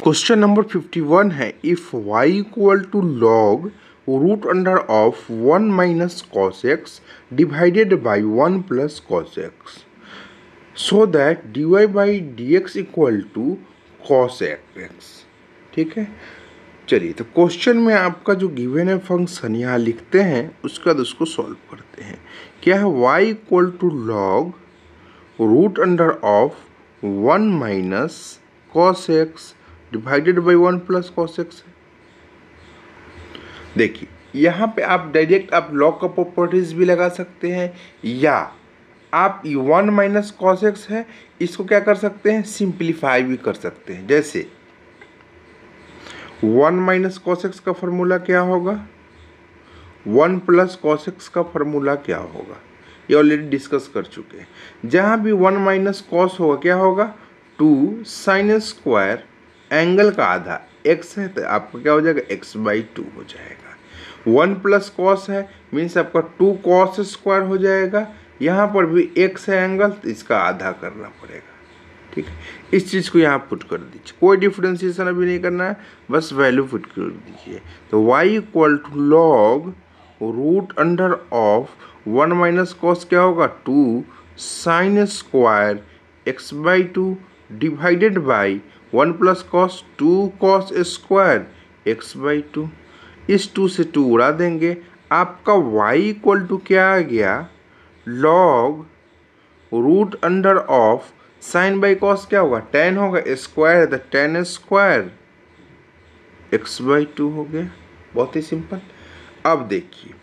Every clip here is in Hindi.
क्वेश्चन नंबर 51 है if y equal to log root under of 1 minus cos x divided by 1 plus cos x so that dy by d x equal to cos x. ठीक है, चलिए तो क्वेश्चन में आपका जो गिवन है फंक्शन यहाँ लिखते हैं, उसके बाद उसको सॉल्व करते हैं। क्या है y equal to log root under of 1 minus cos x divided by 1 plus cos x है। देखिए यहाँ पे आप डायरेक्ट आप लॉग का प्रॉपर्टीज भी लगा सकते हैं, या आप 1 माइनस कॉस एक्स है इसको क्या कर सकते हैं, सिंप्लीफाई भी कर सकते हैं। जैसे 1 माइनस कॉस एक्स का फॉर्मूला क्या होगा, 1 प्लस कॉस एक्स का फॉर्मूला क्या होगा, ये ऑलरेडी डिस्कस कर चुके हैं। जहाँ भी 1 माइनस कॉस होगा क्या होगा, 2 साइन स्क्वायर एंगल का आधा x है तो आपका क्या हो जाएगा, x/2 हो जाएगा। 1 प्लस कॉस है मीन्स आपका 2 कॉस स्क्वायर हो जाएगा। यहाँ पर भी x है एंगल तो इसका आधा करना पड़ेगा। ठीक है, इस चीज़ को यहाँ पुट कर दीजिए, कोई डिफ्रेंशिएशन अभी नहीं करना है, बस वैल्यू पुट कर दीजिए। तो y equal to log root under of 1 minus cos क्या होगा, 2 sine square x/2 divided by 1 plus cos 2 cos square x/2। इस 2 से 2 उड़ा देंगे, आपका y इक्वल टू क्या आ गया, log root under of sine by cos क्या होगा, tan होगा, स्क्वायर है तो tan स्क्वायर x/2 हो गया। बहुत ही सिंपल। अब देखिए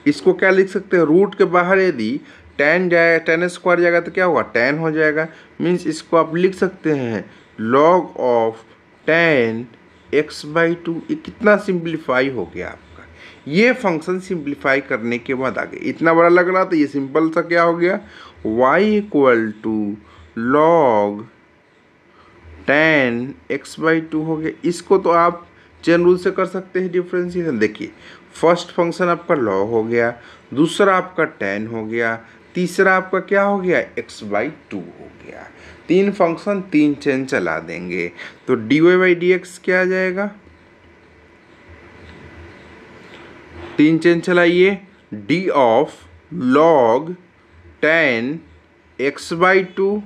इसको क्या लिख सकते हैं, रूट के बाहर यदि tan जाएगा, tan स्क्वायर जाएगा तो क्या होगा, tan हो जाएगा। मीन्स इसको आप लिख सकते हैं लॉग ऑफ tan x/2। ये कितना सिंप्लीफाई हो गया आपका। ये फंक्शन सिंप्लीफाई करने के बाद आगे इतना बड़ा लग रहा था, ये सिंपल सा क्या हो गया, y equal to log tan x/2 हो गया। इसको तो आप चेन रूल से कर सकते हैं डिफरेंशिएशन। देखिए फर्स्ट फंक्शन आपका लॉग हो गया, दूसरा आपका tan हो गया, तीसरा आपका क्या हो गया, x/2 हो गया। 3 फंक्शन 3 चेन चला देंगे तो dy बाई डी एक्स क्या आ जाएगा, 3 चेन चलाइए, d of log tan x/2,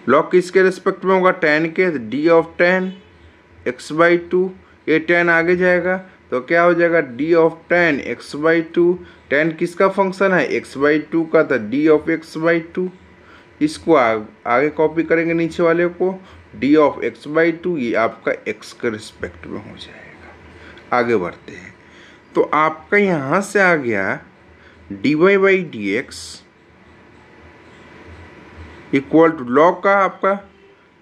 log किसके रिस्पेक्ट में होगा, tan के, तो d ऑफ tan x/2, ये tan आगे जाएगा तो क्या हो जाएगा, d of tan x/2। tan किसका फंक्शन है, x/2 का, तो d ऑफ x/2। इसको आगे कॉपी करेंगे नीचे वाले को, d ऑफ x/2 ये आपका x के रिस्पेक्ट में हो जाएगा। आगे बढ़ते हैं तो आपका यहाँ से आ गया dy by d x equal to log का आपका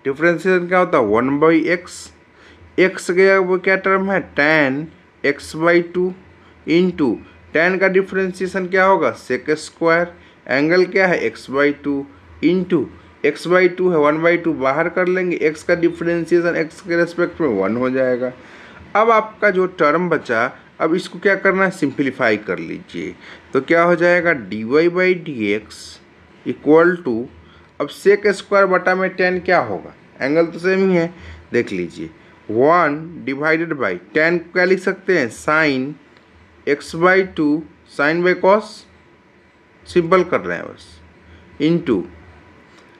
डिफ्रेंशिएशन क्या होता है, 1/x। x गया वो क्या टर्म है, tan x/2 इंटू tan का डिफ्रेंशिएशन क्या होगा, सेक स्क्वायर, एंगल क्या है, x/2 इंटू x/2 है, 1/2 बाहर कर लेंगे, x का डिफ्रेंशिएशन x के रेस्पेक्ट में 1 हो जाएगा। अब आपका जो टर्म बचा, अब इसको क्या करना है, सिंप्लीफाई कर लीजिए तो क्या हो जाएगा, dy by d x equal to, अब सेक स्क्वायर बटा में tan क्या होगा, एंगल तो सेम ही है, देख लीजिए 1 डिवाइडेड बाई tan क्या लिख सकते हैं, sine x/2 sine by cos, simple कर रहे हैं बस, इंटू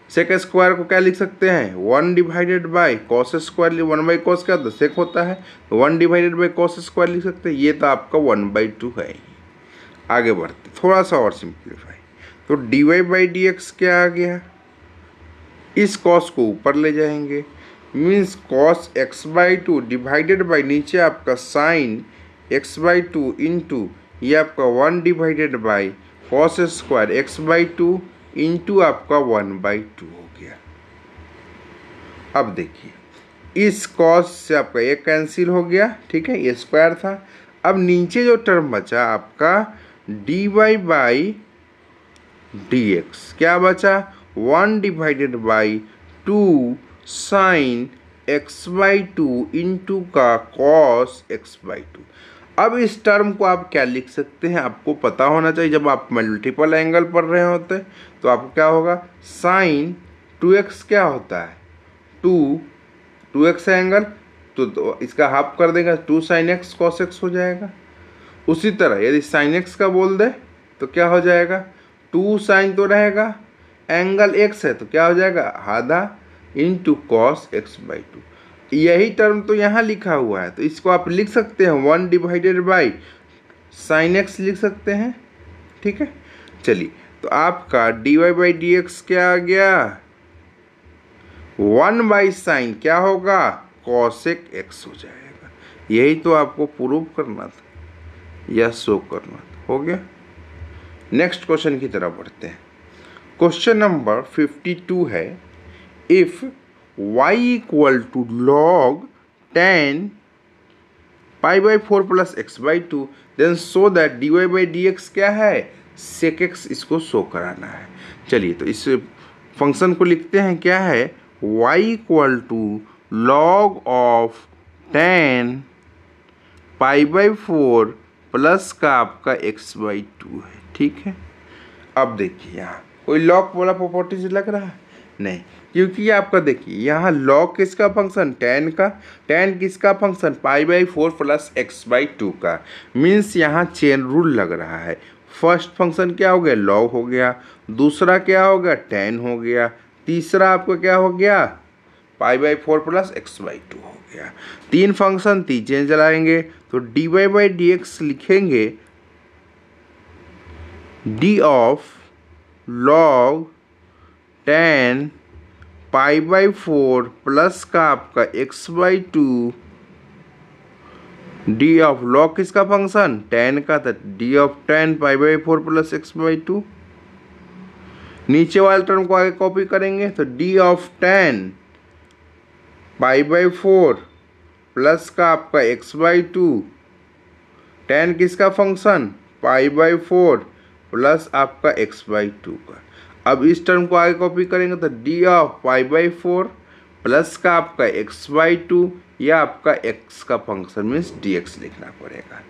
सेक स्क्वायर को क्या लिख सकते हैं, 1 divided by cos square, 1 by cos क्या होता है, सेक होता है, 1 डिवाइडेड बाई कॉस स्क्वायर लिख सकते हैं। ये तो आपका 1/2 है ही। आगे बढ़ते थोड़ा सा और सिंप्लीफाई, तो dy बाई डी एक्स क्या आ गया, इस कॉस को ऊपर ले जाएंगे, means cos x/2 divided by नीचे आपका साइन x/2 इंटू ये आपका 1 divided by cos square x/2 into आपका 1/2 हो गया। अब देखिए इस कॉस से आपका एक कैंसिल हो गया, ठीक है, ये स्क्वायर था। अब नीचे जो टर्म बचा आपका dy बाई डी एक्स क्या बचा, 1 divided by 2 sine x/2 into का कॉस x/2। अब इस टर्म को आप क्या लिख सकते हैं, आपको पता होना चाहिए, जब आप मल्टीपल एंगल पढ़ रहे होते तो आपको क्या होगा, साइन 2x क्या होता है, 2 2x है एंगल, तो इसका हाफ कर देगा, 2 sin x cos x हो जाएगा। उसी तरह यदि sin x का बोल दे तो क्या हो जाएगा, 2 sin तो रहेगा, एंगल x है तो क्या हो जाएगा, आधा इंटू कॉस x/2। यही टर्म तो यहाँ लिखा हुआ है, तो इसको आप लिख सकते हैं 1 डिवाइडेड बाई sin x लिख सकते हैं। ठीक है, चलिए तो आपका dy/dx क्या आ गया, 1/sin क्या होगा, cosec x हो जाएगा। यही तो आपको प्रूव करना था या शो करना था, हो गया। नेक्स्ट क्वेश्चन की तरफ बढ़ते हैं। क्वेश्चन नंबर 52 है, if y equal to log tan π/4 plus x/2 then so that dy/dx क्या है, sec x, इसको शो कराना है। चलिए तो इस फंक्शन को लिखते हैं, क्या है, y equal to log of tan π/4 plus का आपका x/2 है। ठीक है, अब देखिए यहाँ कोई लॉग वाला प्रॉपर्टी से लग रहा है नहीं, क्योंकि आपका देखिए यहाँ लॉग किसका फंक्शन, tan का, tan किसका फंक्शन, π/4 प्लस x/2 का, मीन्स यहाँ चेन रूल लग रहा है। फर्स्ट फंक्शन क्या हो गया, लॉग हो गया, दूसरा क्या हो गया, tan हो गया, तीसरा आपको क्या हो गया, π/4 प्लस x/2 हो गया। 3 फंक्शन 3 चेंज चलाएंगे तो dy/dx लिखेंगे d of log tan π/4 plus का आपका x/2, d ऑफ log किसका फंक्शन, tan का, था d of tan π/4 plus x/2। नीचे वाले टर्म को आगे कॉपी करेंगे तो d ऑफ tan π/4 प्लस का आपका x/2, tan किसका फंक्शन, π/4 प्लस आपका x/2 का। अब इस टर्म को आगे कॉपी करेंगे तो d ऑफ π/4 प्लस का आपका x/2 या आपका x का फंक्शन मीन्स dx लिखना पड़ेगा।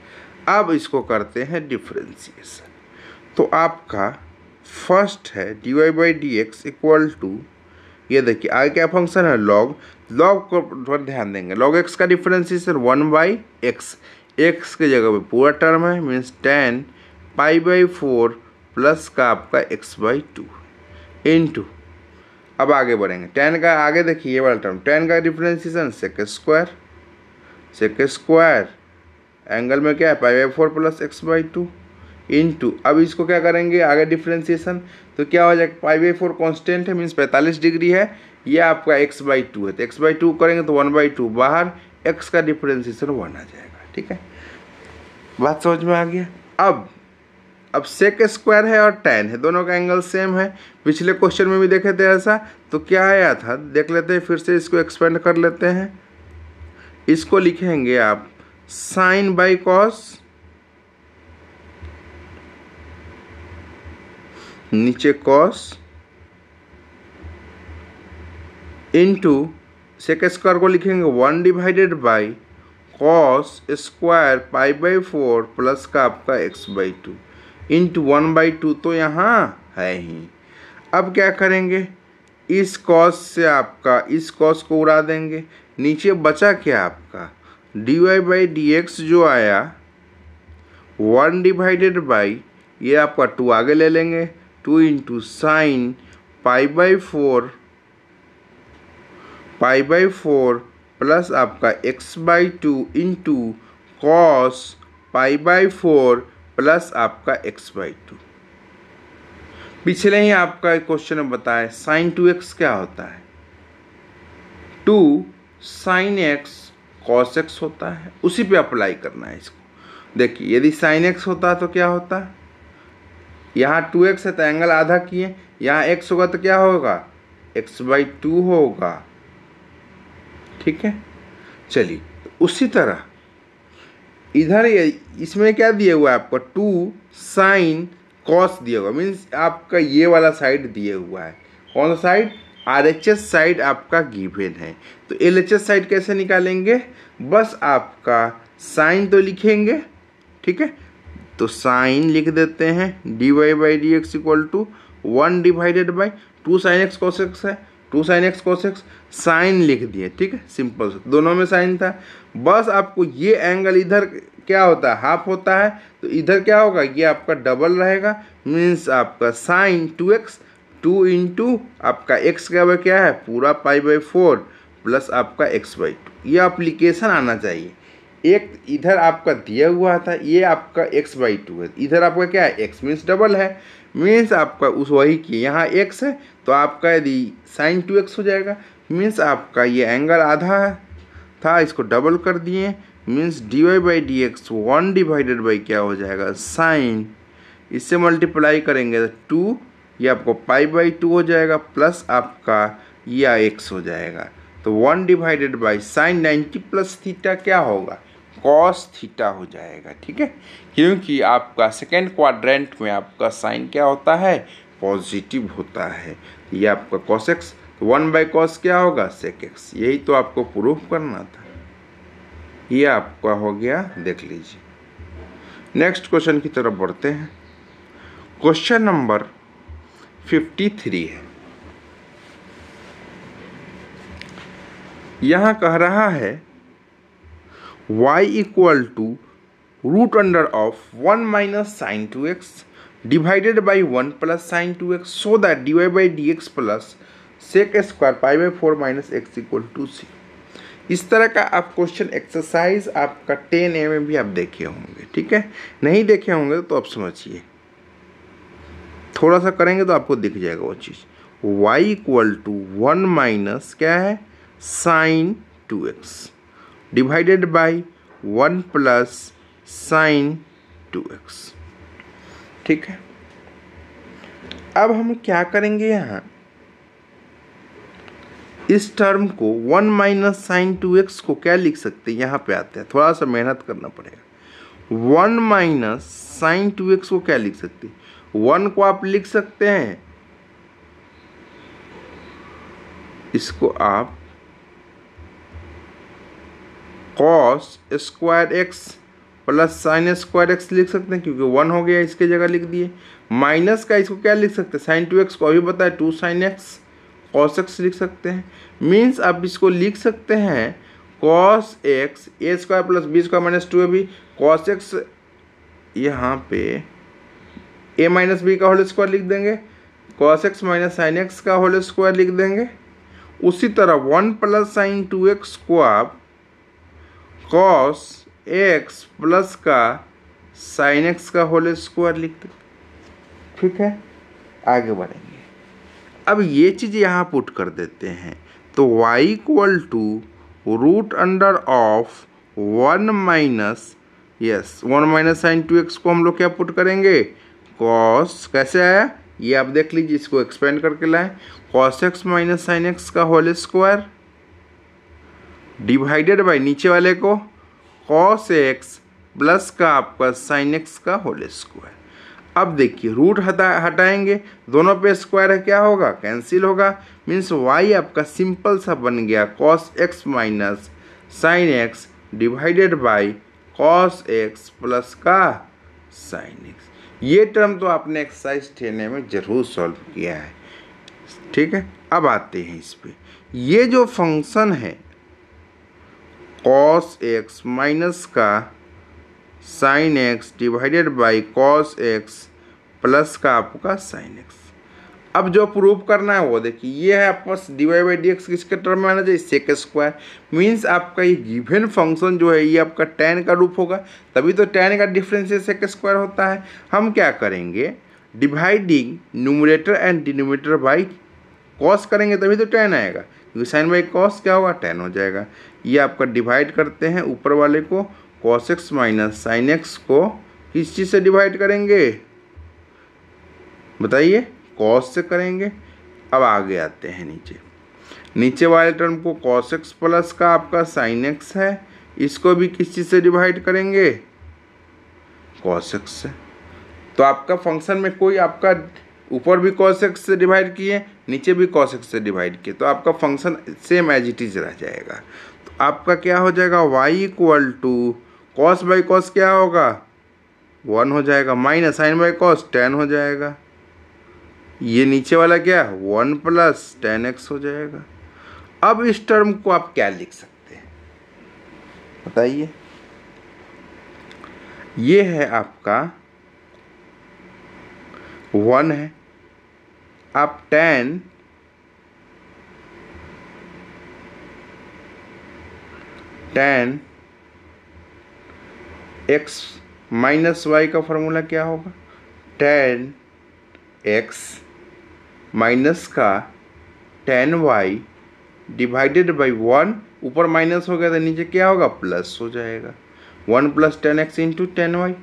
अब इसको करते हैं डिफरेंशिएशन, तो आपका फर्स्ट है dy/dx इक्वल टू, ये देखिए आगे क्या फंक्शन है, लॉग, लॉग को थोड़ा ध्यान देंगे, log x का डिफरेंशिएशन 1/x, x के जगह पे पूरा टर्म है मीन्स tan π/4 प्लस का आपका x/2 इंटू, अब आगे बढ़ेंगे, tan का आगे देखिए ये वाला टर्म, tan का डिफरेंशिएशन sec स्क्वायर एंगल में क्या है, π/4 प्लस x/2 इंटू, अब इसको क्या करेंगे आगे डिफरेंशिएशन, तो क्या हो जाएगा, π/4 कांस्टेंट है मीन्स 45 डिग्री है, ये आपका x/2 है, तो x/2 करेंगे तो 1/2 बाहर, x का डिफरेंशिएशन 1 आ जाएगा। ठीक है, बात समझ में आ गया। अब सेक स्क्वायर है और tan है, दोनों का एंगल सेम है, पिछले क्वेश्चन में भी देखे थे ऐसा, तो क्या आया था देख लेते हैं, फिर से इसको एक्सपेंड कर लेते हैं। इसको लिखेंगे आप साइन बाई कॉस, नीचे कॉस इंटू सेक स्क्वायर को लिखेंगे 1 divided by cos square π/4 plus का आपका x/2 इंटू 1/2, तो यहाँ है ही। अब क्या करेंगे, इस कॉस से आपका इस कॉस को उड़ा देंगे, नीचे बचा क्या आपका dy/dx जो आया 1 डिवाइडेड बाई, ये आपका 2 आगे ले लेंगे, 2 इंटू साइन π/4 प्लस आपका x/2 इंटू कॉस π/4 प्लस आपका x/2। पिछले ही आपका एक क्वेश्चन में बताया साइन 2x क्या होता है, 2 sin x cos x होता है, उसी पे अप्लाई करना है इसको। देखिए यदि sin x होता तो क्या होता, यहाँ 2x है तो एंगल आधा किए, यहाँ x होगा तो क्या होगा, x/2 होगा। ठीक है, चलिए उसी तरह इधर इसमें क्या दिया हुआ है आपका 2 sin cos दिया हुआ, मीन्स आपका ये वाला साइड दिया हुआ है, कौन सा साइड, RHS साइड आपका गिवन है। तो LHS साइड कैसे निकालेंगे, बस आपका साइन तो लिखेंगे, ठीक है, तो साइन लिख देते हैं dy/dx equal to 1 divided by 2 sin x cos x है, 2 sin x cos x, sine लिख दिए, ठीक है, सिंपल से दोनों में साइन था। बस आपको ये एंगल इधर क्या होता है, हाफ होता है, तो इधर क्या होगा, ये आपका डबल रहेगा, मीन्स आपका साइन 2x 2 इंटू आपका x का क्या है पूरा π/4 प्लस आपका x/2। ये एप्लीकेशन आना चाहिए। एक इधर आपका दिया हुआ था, ये आपका x/2 है, इधर आपका क्या है x मीन्स डबल है, मीन्स आपका उस वही की यहाँ x है, तो आपका यदि साइन 2x हो जाएगा, मीन्स आपका ये एंगल आधा था, इसको डबल कर दिए, मीन्स dy/dx 1 डिवाइडेड बाई क्या हो जाएगा साइन, इससे मल्टीप्लाई करेंगे तो 2, ये आपको π/2 हो जाएगा, प्लस आपका या x हो जाएगा, तो 1 divided by sine 90 plus theta क्या होगा कॉस थीटा हो जाएगा, ठीक है, क्योंकि आपका सेकेंड क्वाड्रेंट में आपका साइन क्या होता है पॉजिटिव होता है। ये आपका cos x, तो 1/cos क्या होगा sec x, यही तो आपको प्रूफ करना था। ये आपका हो गया, देख लीजिए। नेक्स्ट क्वेश्चन की तरफ बढ़ते हैं। क्वेश्चन नंबर 53 है। यहाँ कह रहा है y equal to root under of 1 minus sine 2x divided by 1 plus sine 2x so that dy/dx plus sec square π/4 minus x equal to c। इस तरह का आप क्वेश्चन एक्सरसाइज आपका 10A में भी आप देखे होंगे, ठीक है, नहीं देखे होंगे तो आप समझिए, थोड़ा सा करेंगे तो आपको दिख जाएगा वो चीज़। y इक्वल टू 1 माइनस क्या है sine 2x divided by 1 plus sine 2x, ठीक है। अब हम क्या करेंगे, यहाँ इस टर्म को 1 माइनस साइन 2x को क्या लिख सकते हैं, यहाँ पे आते हैं, थोड़ा सा मेहनत करना पड़ेगा। 1 माइनस साइन 2x को क्या लिख सकते हैं, 1 को आप लिख सकते हैं, इसको आप cos square x plus sine square x लिख सकते हैं, क्योंकि 1 हो गया, इसके जगह लिख दिए। माइनस का इसको क्या लिख सकते हैं, साइन 2x को अभी बताया 2 साइन एक्स कॉस एक्स लिख सकते हैं, मीन्स आप इसको लिख सकते हैं cos x a square plus b square minus 2 ab cos x, यहाँ पे ए माइनस बी का होल स्क्वायर लिख देंगे, cos x minus sine x का होल स्क्वायर लिख देंगे। उसी तरह 1 प्लस साइन 2x को आप कॉस एक्स प्लस का साइन एक्स का होल स्क्वायर लिख दो, ठीक है, आगे बढ़ेंगे। अब ये चीज़ यहाँ पुट कर देते हैं, तो y equal to root under of 1 minus 1 minus sine 2x को हम लोग क्या पुट करेंगे कॉस, कैसे आया ये आप देख लीजिए, इसको एक्सपेंड करके लाएं, cos x minus sine x का होल स्क्वायर डिवाइडेड बाई नीचे वाले को कॉस एक्स प्लस का आपका साइन एक्स का होल स्क्वायर। अब देखिए रूट हटाएंगे, दोनों पे स्क्वायर है, क्या होगा कैंसिल होगा, मीन्स y आपका सिंपल सा बन गया cos x minus sine x divided by cos x plus का साइन एक्स। ये टर्म तो आपने एक्सरसाइज 10A में जरूर सॉल्व किया है, ठीक है। अब आते हैं इस पे, ये जो फंक्शन है कॉस एक्स माइनस का sine x divided by cos x plus का आपका साइन एक्स, अब जो प्रूव करना है वो देखिए, ये है आपका dy/dx किसके टर्म में आना चाहिए सेक स्क्वायर, मीन्स आपका ये गिवन फंक्शन जो है ये आपका tan का रूप होगा, तभी तो tan का डिफरेंशियल सेक स्क्वायर होता है। हम क्या करेंगे dividing numerator and denominator by cos करेंगे, तभी तो tan आएगा, क्योंकि साइन बाई कॉस क्या होगा tan हो जाएगा। ये आपका डिवाइड करते हैं ऊपर वाले को, cos x minus sine x को किस चीज़ से डिवाइड करेंगे बताइए, कॉस से करेंगे। अब आगे आते हैं नीचे वाले टर्म को कॉस एक्स प्लस का आपका साइन एक्स है, इसको भी किस चीज़ से डिवाइड करेंगे कॉस एक्स से। तो आपका फंक्शन में कोई आपका ऊपर भी कॉस एक्स से डिवाइड किए, नीचे भी कॉस एक्स से डिवाइड किए, तो आपका function same as it is रह जाएगा। तो आपका क्या हो जाएगा y equal to cos by cos क्या होगा 1 हो जाएगा, minus sine by cos tan हो जाएगा, ये नीचे वाला क्या है 1 प्लस 10x हो जाएगा। अब इस टर्म को आप क्या लिख सकते हैं बताइए। ये है आपका 1 है, आप 10 x माइनस वाई का फॉर्मूला क्या होगा 10x माइनस का 10y डिवाइडेड बाई 1, ऊपर माइनस हो गया तो नीचे क्या होगा प्लस हो जाएगा 1 प्लस 10x इंटू 10y।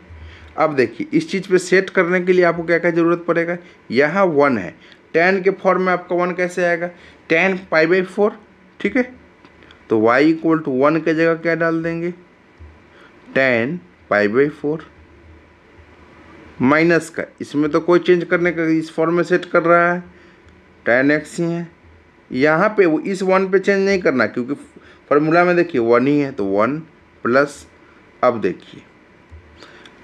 अब देखिए इस चीज़ पे सेट करने के लिए आपको क्या क्या ज़रूरत पड़ेगा, यहाँ 1 है, 10 के फॉर्म में आपका 1 कैसे आएगा 10 पाई बाई 4, ठीक है। तो y इक्वल टू 1 के जगह क्या डाल देंगे 10 पाई बाई 4 माइनस का, इसमें तो कोई चेंज करने का, इस फॉर्म में सेट कर रहा है 10x ही है। यहाँ पे वो इस 1 पे चेंज नहीं करना क्योंकि फॉर्मूला में देखिए 1 ही है, तो 1 प्लस, अब देखिए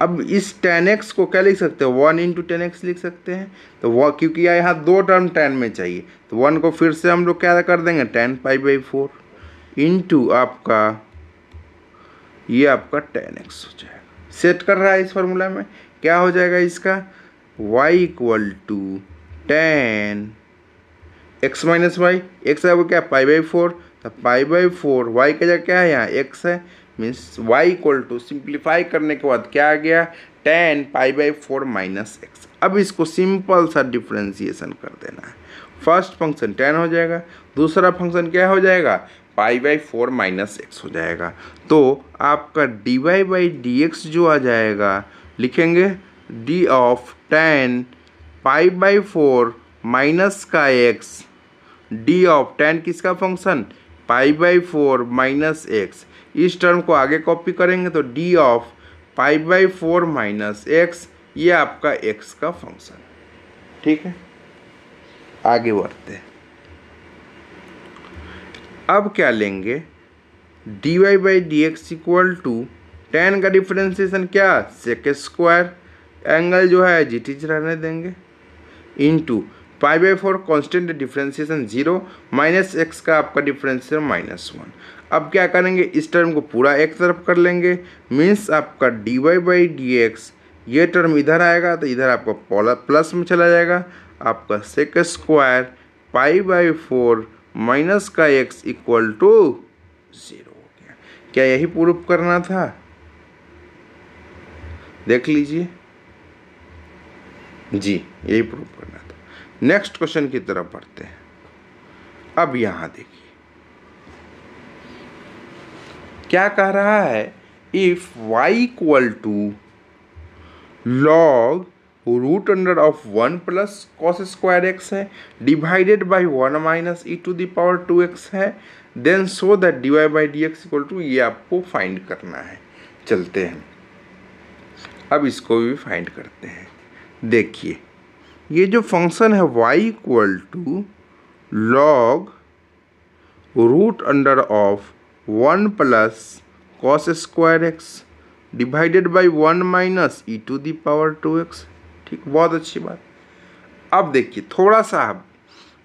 अब इस 10x को क्या लिख सकते हैं 1 इंटू 10x लिख सकते हैं। तो वह क्योंकि यहाँ दो टर्म 10 में चाहिए तो 1 को फिर से हम लोग क्या कर देंगे 10 पाई बाई 4 इंटू आपका ये आपका 10x हो जाएगा। सेट कर रहा है इस फॉर्मूला में, क्या हो जाएगा इसका y equal to 10 x minus y, x है वो क्या पाई बाई 4, तो पाई बाई 4 y का जगह क्या है यहाँ x है, means y equal to simplify करने के बाद क्या आ गया 10 पाई बाई 4 माइनस एक्स। अब इसको सिंपल सा डिफ्रेंसिएशन कर देना है, फर्स्ट फंक्शन 10 हो जाएगा, दूसरा फंक्शन क्या हो जाएगा पाई बाई 4 माइनस एक्स हो जाएगा। तो आपका d y by d x जो आ जाएगा लिखेंगे d of 10 pi by 4 minus का एक्स, डी ऑफ 10 किसका function pi by 4 minus x, इस टर्म को आगे कॉपी करेंगे तो d of pi by 4 minus x, ये आपका एक्स का फंक्शन, ठीक है। आगे बढ़ते हैं, अब क्या लेंगे d y by d x equal to 10 का डिफ्रेंसिएशन क्या सेक स्क्वायर, एंगल जो है जीटीज रहने देंगे, into pi by 4 constant differentiation 0 minus x का आपका डिफ्रेंसिएशन -1। अब क्या करेंगे इस टर्म को पूरा एक तरफ कर लेंगे, मीन्स आपका d y by d x ये टर्म इधर आएगा तो इधर आपका प्लस में चला जाएगा, आपका sec square pi by 4 minus का एक्स इक्वल टू 0 हो गया। क्या यही प्रूफ करना था, देख लीजिए जी यही प्रूफ करना था। नेक्स्ट क्वेश्चन की तरफ बढ़ते हैं। अब यहां देखिए क्या कह रहा है, if y equal to log root under of 1 plus cos square x है divided by 1 minus e to the power 2x है, then so that d y by d x equal to, ये आपको फाइंड करना है। चलते हैं अब इसको भी फाइंड करते हैं। देखिए ये जो फंक्शन है y equal to log root under of 1 plus cos square x divided by 1 minus e to the power 2x, ठीक, बहुत अच्छी बात। अब देखिए थोड़ा सा आप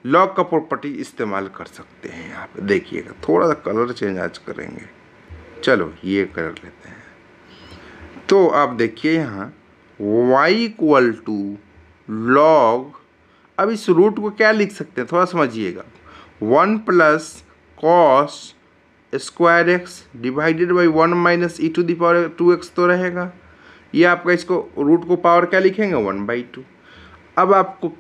लॉग का प्रॉपर्टी इस्तेमाल कर सकते हैं, यहाँ पे देखिएगा थोड़ा सा कलर चेंज आज करेंगे, चलो ये कर लेते हैं। तो आप देखिए यहाँ y इक्वल टू लॉग, अब इस रूट को क्या लिख सकते हैं थोड़ा समझिएगा, 1 plus cos square x divided by 1 minus e to the power 2x तो रहेगा, ये आपका इसको रूट को पावर क्या लिखेंगे 1/2। अब आपको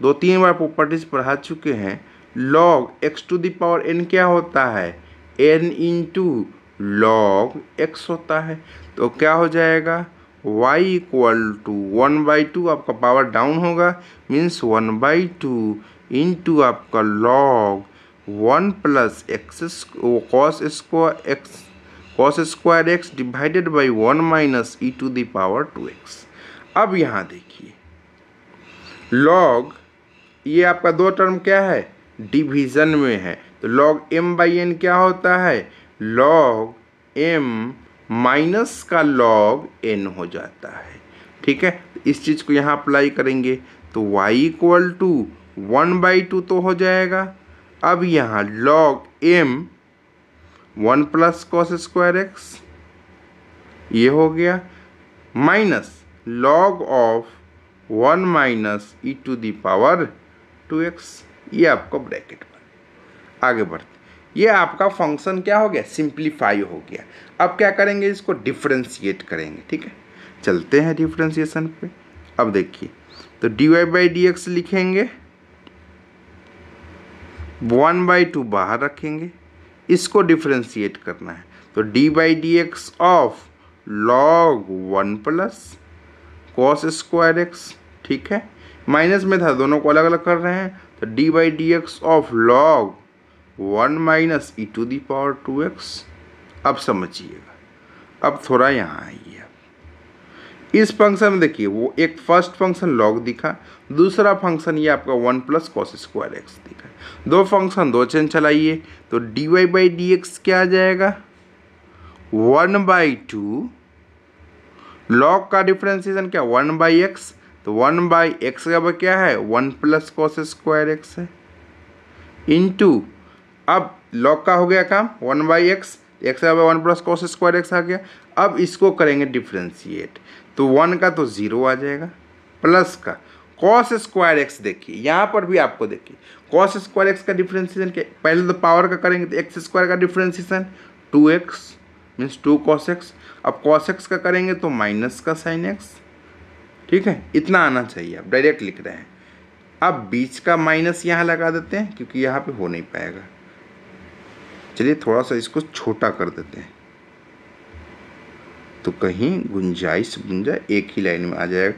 2-3 बार प्रॉपर्टीज पढ़ा चुके हैं, log x to the power n क्या होता है n इंटू लॉग x होता है, तो क्या हो जाएगा y इक्वल टू 1/2, आपका पावर डाउन होगा मीन्स 1/2 इंटू आपका log 1 plus x cos square x divided by 1 minus e to the power 2x। अब यहाँ देखिए लॉग, ये आपका दो टर्म क्या है डिवीजन में है, तो लॉग m/n क्या होता है लॉग m माइनस का लॉग n हो जाता है, ठीक है। इस चीज़ को यहाँ अप्लाई करेंगे तो y इक्वल टू 1/2 तो हो जाएगा। अब यहाँ log m 1 plus cos square x ये हो गया, minus log of 1 minus e to the power 2x, ये आपको ब्रैकेट में। आगे बढ़ते, ये आपका फंक्शन क्या हो गया, सिंप्लीफाई हो गया। अब क्या करेंगे, इसको डिफ्रेंशिएट करेंगे। ठीक है, चलते हैं डिफ्रेंशिएशन पे। अब देखिए, तो dy/dx लिखेंगे, 1/2 बाहर रखेंगे, इसको डिफ्रेंशिएट करना है। तो d/dx of log 1 plus cos square x, ठीक है, माइनस में था, दोनों को अलग अलग कर रहे हैं। तो d/dx of log 1 minus e to the power 2x। अब समझिएगा, अब थोड़ा यहाँ आइए। इस फंक्शन में देखिए, वो एक फर्स्ट फंक्शन log दिखा, दूसरा फंक्शन ये आपका 1 प्लस कॉस स्क्वायर एक्स दिखा। दो फंक्शन दो चेन चलाइए, तो dy/dx क्या आ जाएगा, 1/2 log का डिफ्रेंसिएशन क्या 1/x, तो 1/x का क्या है 1 प्लस कॉस स्क्वायर एक्स है, इंटू, अब log का हो गया काम 1/x, एक्स का 1 प्लस कॉस स्क्वायर एक्स आ गया। अब इसको करेंगे डिफ्रेंशिएट, तो 1 का तो 0 आ जाएगा, प्लस का कॉस स्क्वायर एक्स। देखिए यहाँ पर भी आपको देखिए कॉस स्क्वायर एक्स का डिफ्रेंशिएशन क्या, पहले तो पावर का करेंगे, तो एक्स स्क्वायर का differentiation 2x means 2 cos x। अब cos x का करेंगे तो माइनस का साइन x। ठीक है, इतना आना चाहिए, आप डायरेक्ट लिख रहे हैं। अब बीच का माइनस यहाँ लगा देते हैं, क्योंकि यहाँ पे हो नहीं पाएगा। चलिए थोड़ा सा इसको छोटा कर देते हैं, तो कहीं गुंजाइश बन जाए, एक ही लाइन में आ जाएगा,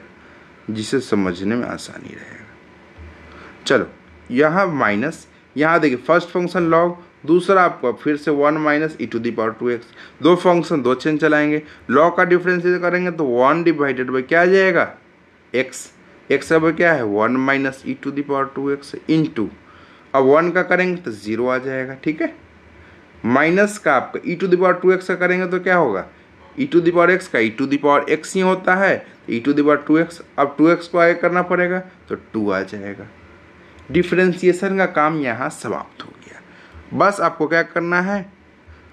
जिसे समझने में आसानी रहेगा। चलो यहाँ माइनस, यहाँ देखिए फर्स्ट फंक्शन log, दूसरा आपका फिर से 1 minus e to the power 2x। दो फंक्शन दो चेन चलाएंगे, log का डिफरेंशिएट करेंगे तो 1 डिवाइडेड बाई क्या आ जाएगा x, x अब क्या है 1 minus e to the power 2x into, अब 1 का करेंगे तो 0 आ जाएगा। ठीक है, माइनस का आपका ई टू दी पावर 2x का करेंगे तो क्या होगा, ई टू दी पावर एक्स का ई टू दी पावर एक्स ही होता है, तो ई टू दी पावर 2x, अब 2x को आगे करना पड़ेगा तो 2 आ जाएगा। डिफ्रेंशिएशन का काम यहाँ समाप्त हो गया। बस आपको क्या करना है,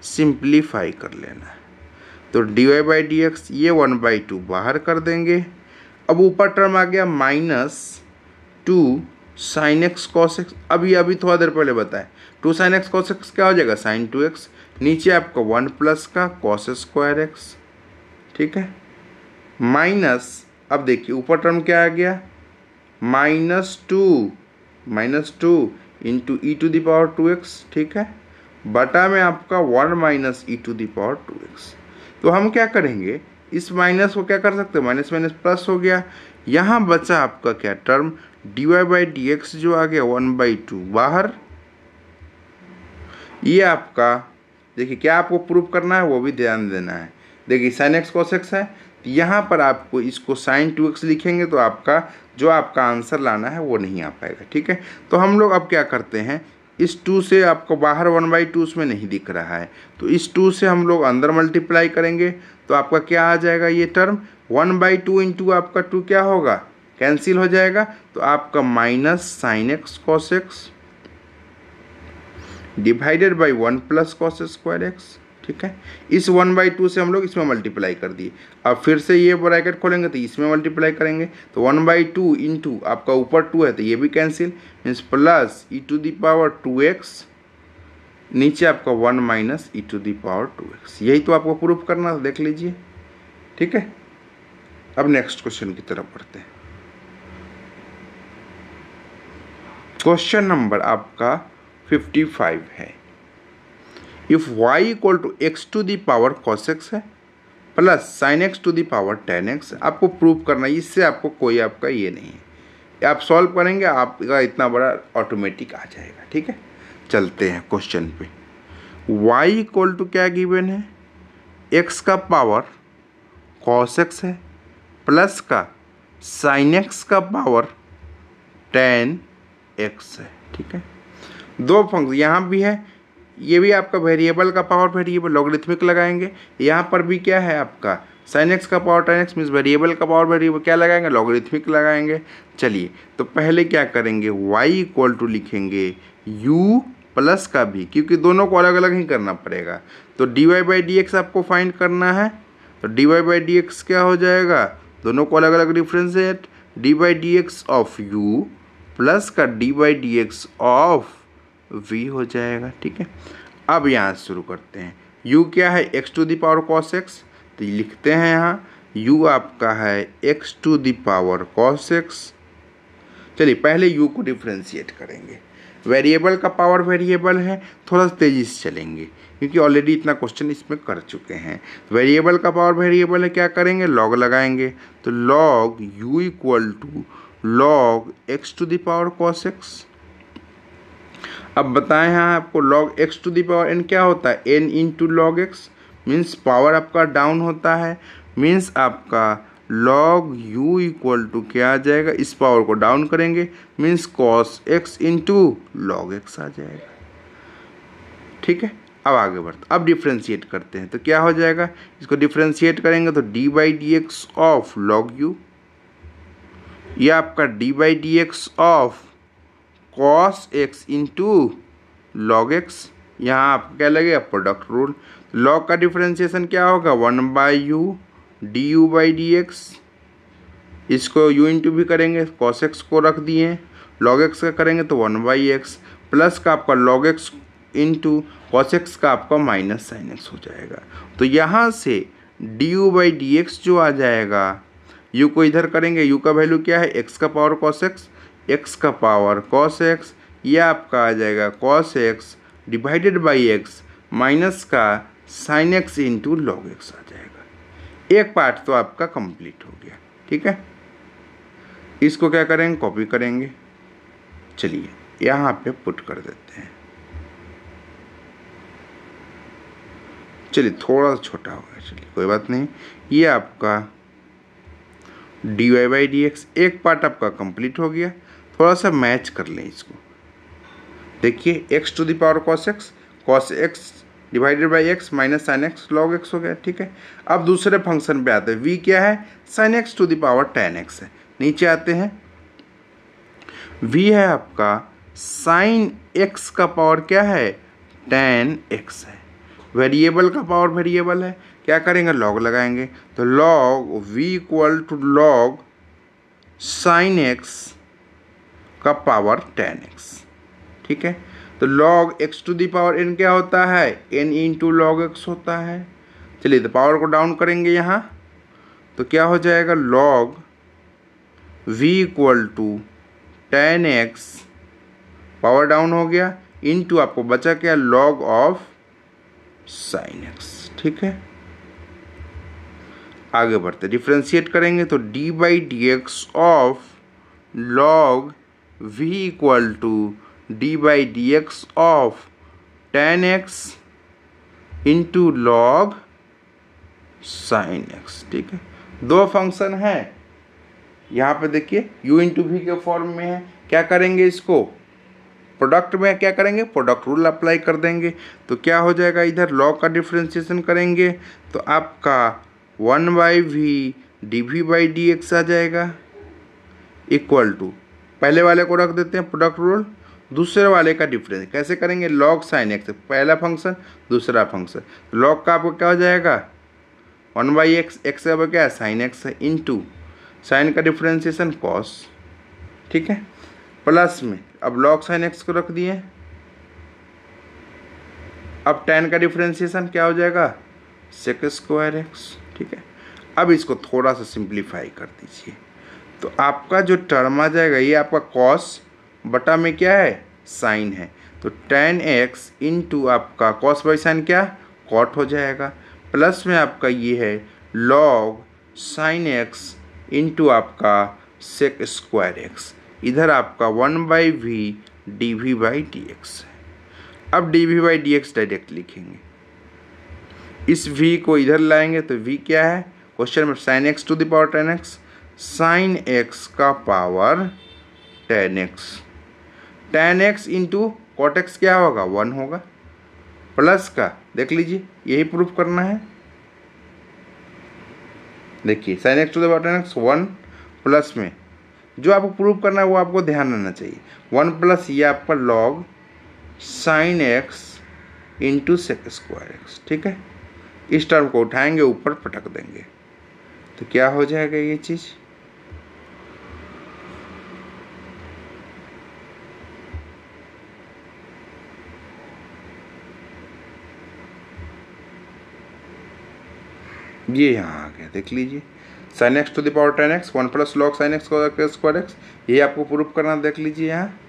सिंप्लीफाई कर लेना है। तो dy/dx ये 1/2 बाहर कर देंगे। अब ऊपर टर्म आ गया -2 sin x cos x। अभी थोड़ा देर पहले बताएं, 2 sin x cos x क्या हो जाएगा sin 2x, नीचे आपका 1 प्लस का cos स्क्वायर एक्स। ठीक है, माइनस, अब देखिए ऊपर टर्म क्या आ गया -2 into e to the power 2x। ठीक है, बटा में आपका 1 minus e to the power 2x। तो हम क्या करेंगे, इस माइनस को क्या कर सकते हैं, माइनस माइनस प्लस हो गया। यहाँ बचा आपका क्या टर्म dy/dx जो आ गया 1/2 बाहर। ये आपका देखिए क्या आपको प्रूफ करना है वो भी ध्यान देना है। देखिए sin x cos x है, तो यहाँ पर आपको इसको sin 2x लिखेंगे तो आपका जो आपका आंसर लाना है वो नहीं आ पाएगा। ठीक है, तो हम लोग अब क्या करते हैं, इस 2 से आपको बाहर 1/2 उसमें नहीं दिख रहा है, तो इस 2 से हम लोग अंदर मल्टीप्लाई करेंगे, तो आपका क्या आ जाएगा, ये टर्म 1/2 इंटू आपका 2 क्या होगा, कैंसिल हो जाएगा, तो आपका minus sin x cos x divided by 1 plus cos square x. ठीक है, इस 1/2 से हम लोग इसमें मल्टीप्लाई कर दिए। अब फिर से ये ब्रैकेट खोलेंगे तो इसमें मल्टीप्लाई करेंगे, तो 1/2 इंटू आपका ऊपर 2 है तो ये भी cancel, means plus e to the power 2x, नीचे आपका 1 minus e to the power 2x। यही तो आपको प्रूफ करना था, देख लीजिए। ठीक है, अब नेक्स्ट क्वेश्चन की तरफ बढ़ते हैं। क्वेश्चन नंबर आपका 55 है। If y equal to x to the power cos x है plus sin x to the power tan x, आपको प्रूव करना है। इससे आपको कोई आपका ये नहीं है, आप सॉल्व करेंगे आपका इतना बड़ा ऑटोमेटिक आ जाएगा। ठीक है, चलते हैं क्वेश्चन पे। y इक्वल टू क्या गिवन है, x का पावर cos x है प्लस का sin x का पावर tan x है। ठीक है, दो फंक्शन यहाँ भी है, ये भी आपका वेरिएबल का पावर वेरिएबल लॉगरिथमिक लगाएंगे, यहाँ पर भी क्या है आपका साइन एक्स का power tan x means variable का पावर वेरिएबल क्या लगाएंगे, लॉगरिथमिक लगाएंगे। चलिए तो पहले क्या करेंगे, y इक्वल टू लिखेंगे u प्लस का भी, क्योंकि दोनों को अलग अलग ही करना पड़ेगा। तो dy बाई डी एक्स आपको फाइंड करना है, तो dy बाई डी एक्स क्या हो जाएगा, दोनों को अलग अलग differentiate, d by d x of u plus का d by d x of v हो जाएगा। ठीक है, अब यहाँ से शुरू करते हैं। u क्या है, x to the power cos x, तो ये लिखते हैं यहाँ u आपका है x to the power cos x। चलिए पहले u को डिफ्रेंशिएट करेंगे, वेरिएबल का पावर वेरिएबल है, थोड़ा सा तेज़ी से चलेंगे क्योंकि ऑलरेडी इतना क्वेश्चन इसमें कर चुके हैं। वेरिएबल का पावर वेरिएबल है, क्या करेंगे, लॉग लगाएंगे, तो log u equal to log x to the power cos x। अब बताएं यहाँ आपको log x to the power n क्या होता है, n into log x, means power आपका डाउन होता है, मीन्स आपका लॉग u इक्वल टू क्या आ जाएगा, इस पावर को डाउन करेंगे means cos x into log x आ जाएगा। ठीक है, अब आगे बढ़ते, अब डिफ्रेंशिएट करते हैं तो क्या हो जाएगा, इसको डिफ्रेंशिएट करेंगे तो d by d x of log u, यह आपका d by d x of cos x into log x। यहाँ आप क्या लगेगा, प्रोडक्ट रूल, लॉग का डिफ्रेंशिएशन क्या होगा, 1 by U D u by d x, इसको u इंटू भी करेंगे, cos x को रख दिए, log x का करेंगे तो 1 बाई एक्स, प्लस का आपका log x into cos x का आपका माइनस साइन x हो जाएगा। तो यहाँ से D u by d x जो आ जाएगा, u को इधर करेंगे, u का वैल्यू क्या है, x का पावर cos x, x का पावर cos x, यह आपका आ जाएगा cos x divided by x minus का sine x into log x आ जाएगा। एक पार्ट तो आपका कंप्लीट हो गया। ठीक है, इसको क्या करेंगे, कॉपी करेंगे, चलिए यहाँ पे पुट कर देते हैं। चलिए थोड़ा सा छोटा हो गया, चलिए कोई बात नहीं, ये आपका d y by d x एक पार्ट आपका कंप्लीट हो गया। थोड़ा सा मैच कर लें इसको, देखिए x to the power cos x divided by x minus sine x log x हो गया। ठीक है, अब दूसरे फंक्शन पे आते हैं, v क्या है, sine x to the power tan x है। नीचे आते हैं, v है आपका साइन x का पावर क्या है, tan x है, वेरिएबल का पावर वेरिएबल है, क्या करेंगे, लॉग लगाएंगे, तो log v equal to log sine x का पावर tan x। ठीक है, तो log x to the power n क्या होता है, n इंटू लॉग x होता है। चलिए तो पावर को डाउन करेंगे यहाँ, तो क्या हो जाएगा, log v equal to tan x, power down हो गया, इंटू आपको बचा क्या, log ऑफ साइन x। ठीक है, आगे बढ़ते, डिफ्रेंशिएट करेंगे तो d by d x of log v equal to d by d x of tan x into log sine x। ठीक है, दो फंक्शन है यहाँ पे, देखिए u इंटू वी के फॉर्म में है, क्या करेंगे, इसको प्रोडक्ट में क्या करेंगे, प्रोडक्ट रूल अप्लाई कर देंगे, तो क्या हो जाएगा, इधर लॉग का डिफ्रेंशिएशन करेंगे तो आपका 1 by v d v by d x आ जाएगा, इक्वल टू, पहले वाले को रख देते हैं प्रोडक्ट रूल, दूसरे वाले का डिफरेंस कैसे करेंगे, लॉग साइन एक्स, पहला फंक्शन दूसरा फंक्शन, लॉग का आपको क्या हो जाएगा, 1 बाई एक्स, एक्स का क्या है, साइन एक्स है, इंटू साइन का डिफ्रेंशिएशन कॉस। ठीक है, प्लस में अब लॉग साइन एक्स को रख दिए, अब tan का डिफ्रेंशिएशन क्या हो जाएगा, सेक स्क्वायर एक्स। ठीक है, अब इसको थोड़ा सा सिंप्लीफाई कर दीजिए, तो आपका जो टर्म आ जाएगा, ये आपका कॉस बटा में क्या है, साइन है, तो tan x इंटू आपका कॉस बाई साइन क्या, कॉट हो जाएगा, प्लस में आपका ये है लॉग साइन x इंटू आपका सेक स्क्वायर एक्स, इधर आपका 1 by v d v by d x है। अब d v by d x direct लिखेंगे, इस v को इधर लाएंगे तो v क्या है, क्वेश्चन में sine x to the power tan x, sine x का power tan x, tan x into cot x क्या होगा, 1 होगा, प्लस का देख लीजिए, यही प्रूफ करना है, देखिए sine x to the power tan x 1 plus में जो आपको प्रूव करना है वो आपको ध्यान रहना चाहिए 1 प्लस ये आपका log sine x into sec square x. ठीक है, इस टर्म को उठाएंगे ऊपर पटक देंगे तो क्या हो जाएगा ये चीज़, ये यहाँ आ गया। देख लीजिए sine x to the power tan x 1 plus log sine x square x, ये आपको प्रूफ करना। देख लीजिए यहाँ।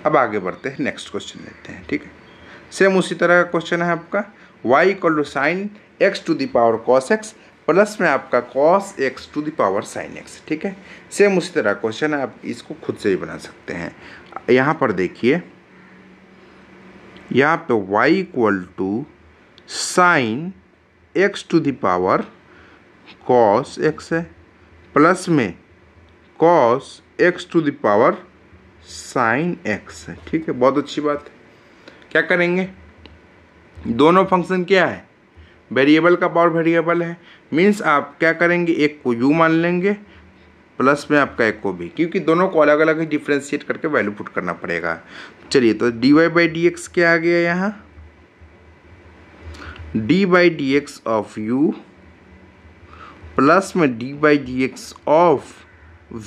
अब आगे बढ़ते हैं, नेक्स्ट क्वेश्चन लेते हैं। ठीक है, सेम उसी तरह का क्वेश्चन है आपका y equal to sine x to the power cos x plus में आपका cos x to the power sine x. ठीक है, सेम उसी तरह क्वेश्चन है, आप इसको खुद से ही बना सकते हैं। यहाँ पर देखिए, यहाँ पे y equal to sine x to the power cos x है प्लस में cos x to the power sine x है। ठीक है, बहुत अच्छी बात है। क्या करेंगे, दोनों फंक्शन क्या है, वेरिएबल का पावर वेरिएबल है, मीन्स आप क्या करेंगे, एक को u मान लेंगे प्लस में आपका एक को भी, क्योंकि दोनों को अलग अलग ही डिफ्रेंशिएट करके वैल्यू पुट करना पड़ेगा। चलिए, तो dy बाई डी एक्स क्या आ गया यहाँ, d by d x of u plus में d by d x of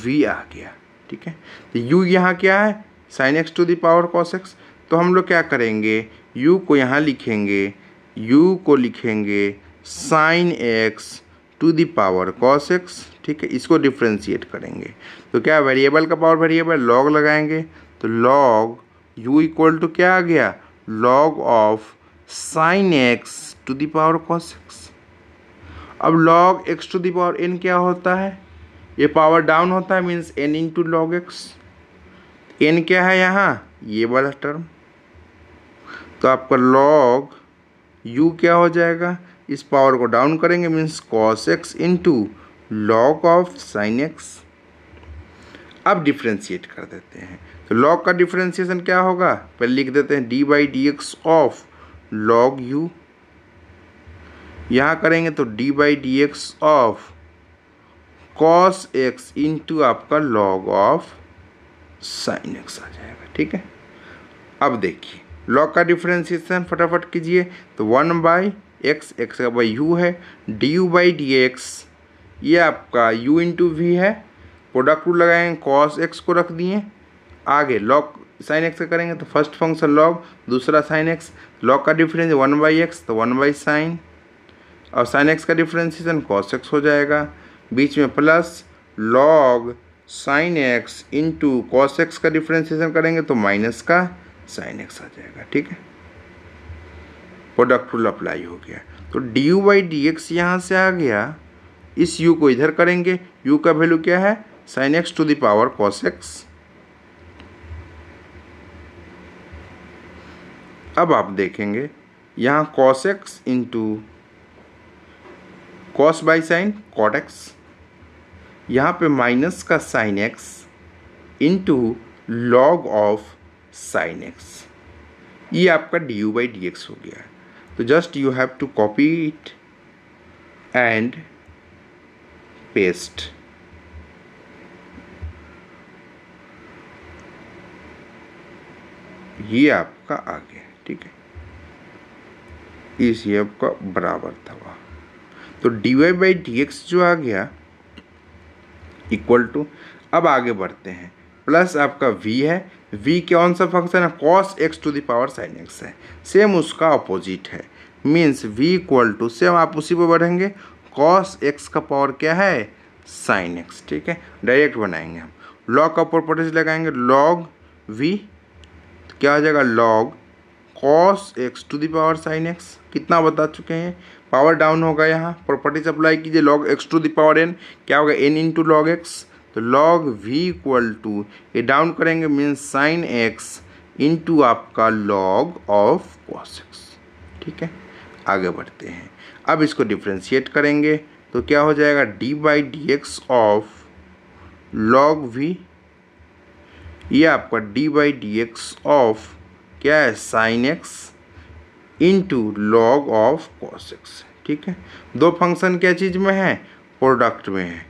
v आ गया। ठीक है, तो u यहाँ क्या है, sine x to the power cos x, तो हम लोग क्या करेंगे, u को यहाँ लिखेंगे, u को लिखेंगे sine x to the power cos x. ठीक है, इसको डिफ्रेंशिएट करेंगे तो क्या, वेरिएबल का पावर वेरिएबल लॉग लगाएंगे तो लॉग u इक्वल टू क्या आ गया, log of sine x to the power cos x. अब log x to the power n क्या होता है, ये पावर डाउन होता है, means n into log x. n क्या है यहाँ, ये वाला टर्म, तो आपका लॉग u क्या हो जाएगा, इस पावर को डाउन करेंगे means cos x into log of sine x. अब डिफ्रेंशिएट कर देते हैं, तो लॉग का डिफ्रेंशिएशन क्या होगा, पहले लिख देते हैं D by d x of log u, यहाँ करेंगे तो d by d x of cos x into आपका लॉग ऑफ साइन एक्स आ जाएगा। ठीक है, अब देखिए लॉग का डिफ्रेंशिएशन फटाफट कीजिए, तो 1 बाई एक्स, एक्स का बाई यू है, D u by d x, ये आपका u इंटू वी है, प्रोडक्ट रूल लगाएंगे, कॉस एक्स को रख दिए, आगे लॉग साइन एक्स का करेंगे तो फर्स्ट फंक्शन लॉग, दूसरा साइन एक्स, लॉग का डिफरेंस 1 बाई एक्स तो 1 बाई साइन, और साइन एक्स का डिफ्रेंशिएशन कॉस एक्स हो जाएगा, बीच में plus log sine x into cos x का डिफ्रेंशिएशन करेंगे तो माइनस का साइन एक्स आ जाएगा। ठीक है, प्रोडक्ट रूल अप्लाई हो गया, तो D u by d x यहाँ से आ गया, इस u को इधर करेंगे, u का वैल्यू क्या है, sine x to the power cos x. अब आप देखेंगे यहाँ cos x into cos by sine cot x, यहाँ पे माइनस का sine x into log of sine x, ये आपका d u by d x हो गया। तो just you have to copy it and paste. ये आपका आ गया। ठीक है, इस ये आपका बराबर था वहाँ, तो d y by d x जो आ गया इक्वल टू, अब आगे बढ़ते हैं, प्लस आपका v है, v कौन सा फंक्शन है, cos x to the power sin x है, सेम उसका अपोजिट है, means v equal to same आप उसी पर बढ़ेंगे, cos x का पावर क्या है, sin x। ठीक है, डायरेक्ट बनाएंगे हम, लॉग का प्रॉपर्टीज लगाएंगे, log v क्या हो जाएगा, log cos x to the power sin x, कितना बता चुके हैं, पावर डाउन होगा, यहाँ प्रॉपर्टीज अप्लाई कीजिए, log x to the power n क्या होगा, n इंटू लॉग एक्स, तो log v इक्वल टू ये डाउन करेंगे मीन्स साइन एक्स इंटू आपका log ऑफ cos x। ठीक है, आगे बढ़ते हैं, अब इसको डिफ्रेंशिएट करेंगे तो क्या हो जाएगा, D by d x of log v, ये आपका d by d x of क्या है, sine x into log of cos x। ठीक है, दो फंक्शन क्या चीज़ में है, प्रोडक्ट में है।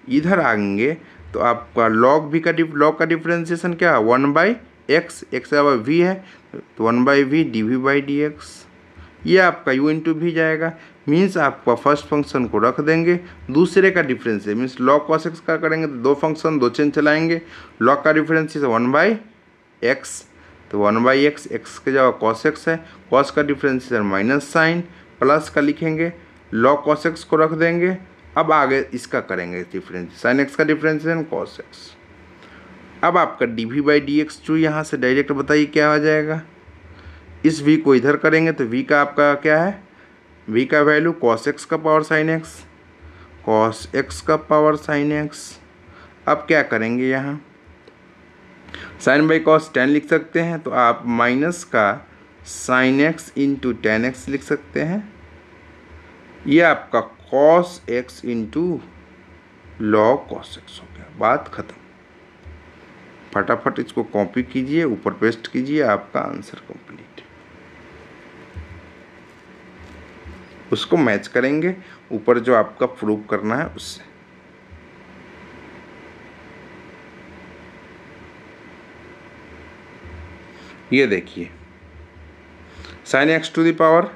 इधर आएंगे तो आपका लॉग का डिफ्रेंसिएशन क्या है, 1/x, x v है तो 1/v dv/dx, ये आपका u इंटू भी जाएगा। मीन्स आपका फर्स्ट फंक्शन को रख देंगे, दूसरे का डिफरेंस है मीन्स लॉग कॉस एक्स का करेंगे तो दो फंक्शन दो चेन चलाएंगे। लॉग का डिफरेंस 1/x तो 1/x, x के जगह कॉस एक्स है, कॉस का डिफरेंशिएशन माइनस साइन प्लस का लिखेंगे, लॉग कॉस एक्स को रख देंगे। अब आगे इसका करेंगे डिफरेंस, साइन एक्स का डिफरेंशिएशन कॉस एक्स। अब आपका dv/dx जो यहाँ से डायरेक्ट बताइए क्या हो जाएगा, इस v को इधर करेंगे तो v का आपका क्या है, v का वैल्यू cos x का power sin x, cos x का पावर sin x। अब क्या करेंगे, यहाँ साइन बाई कॉस tan लिख सकते हैं तो आप माइनस का sin x into tan x लिख सकते हैं। ये आपका cos x into log cos x हो गया, बात खत्म। फटाफट इसको कॉपी कीजिए, ऊपर पेस्ट कीजिए, आपका आंसर कंप्लीट। उसको मैच करेंगे ऊपर जो आपका प्रूव करना है उससे। ये देखिए sine x to the power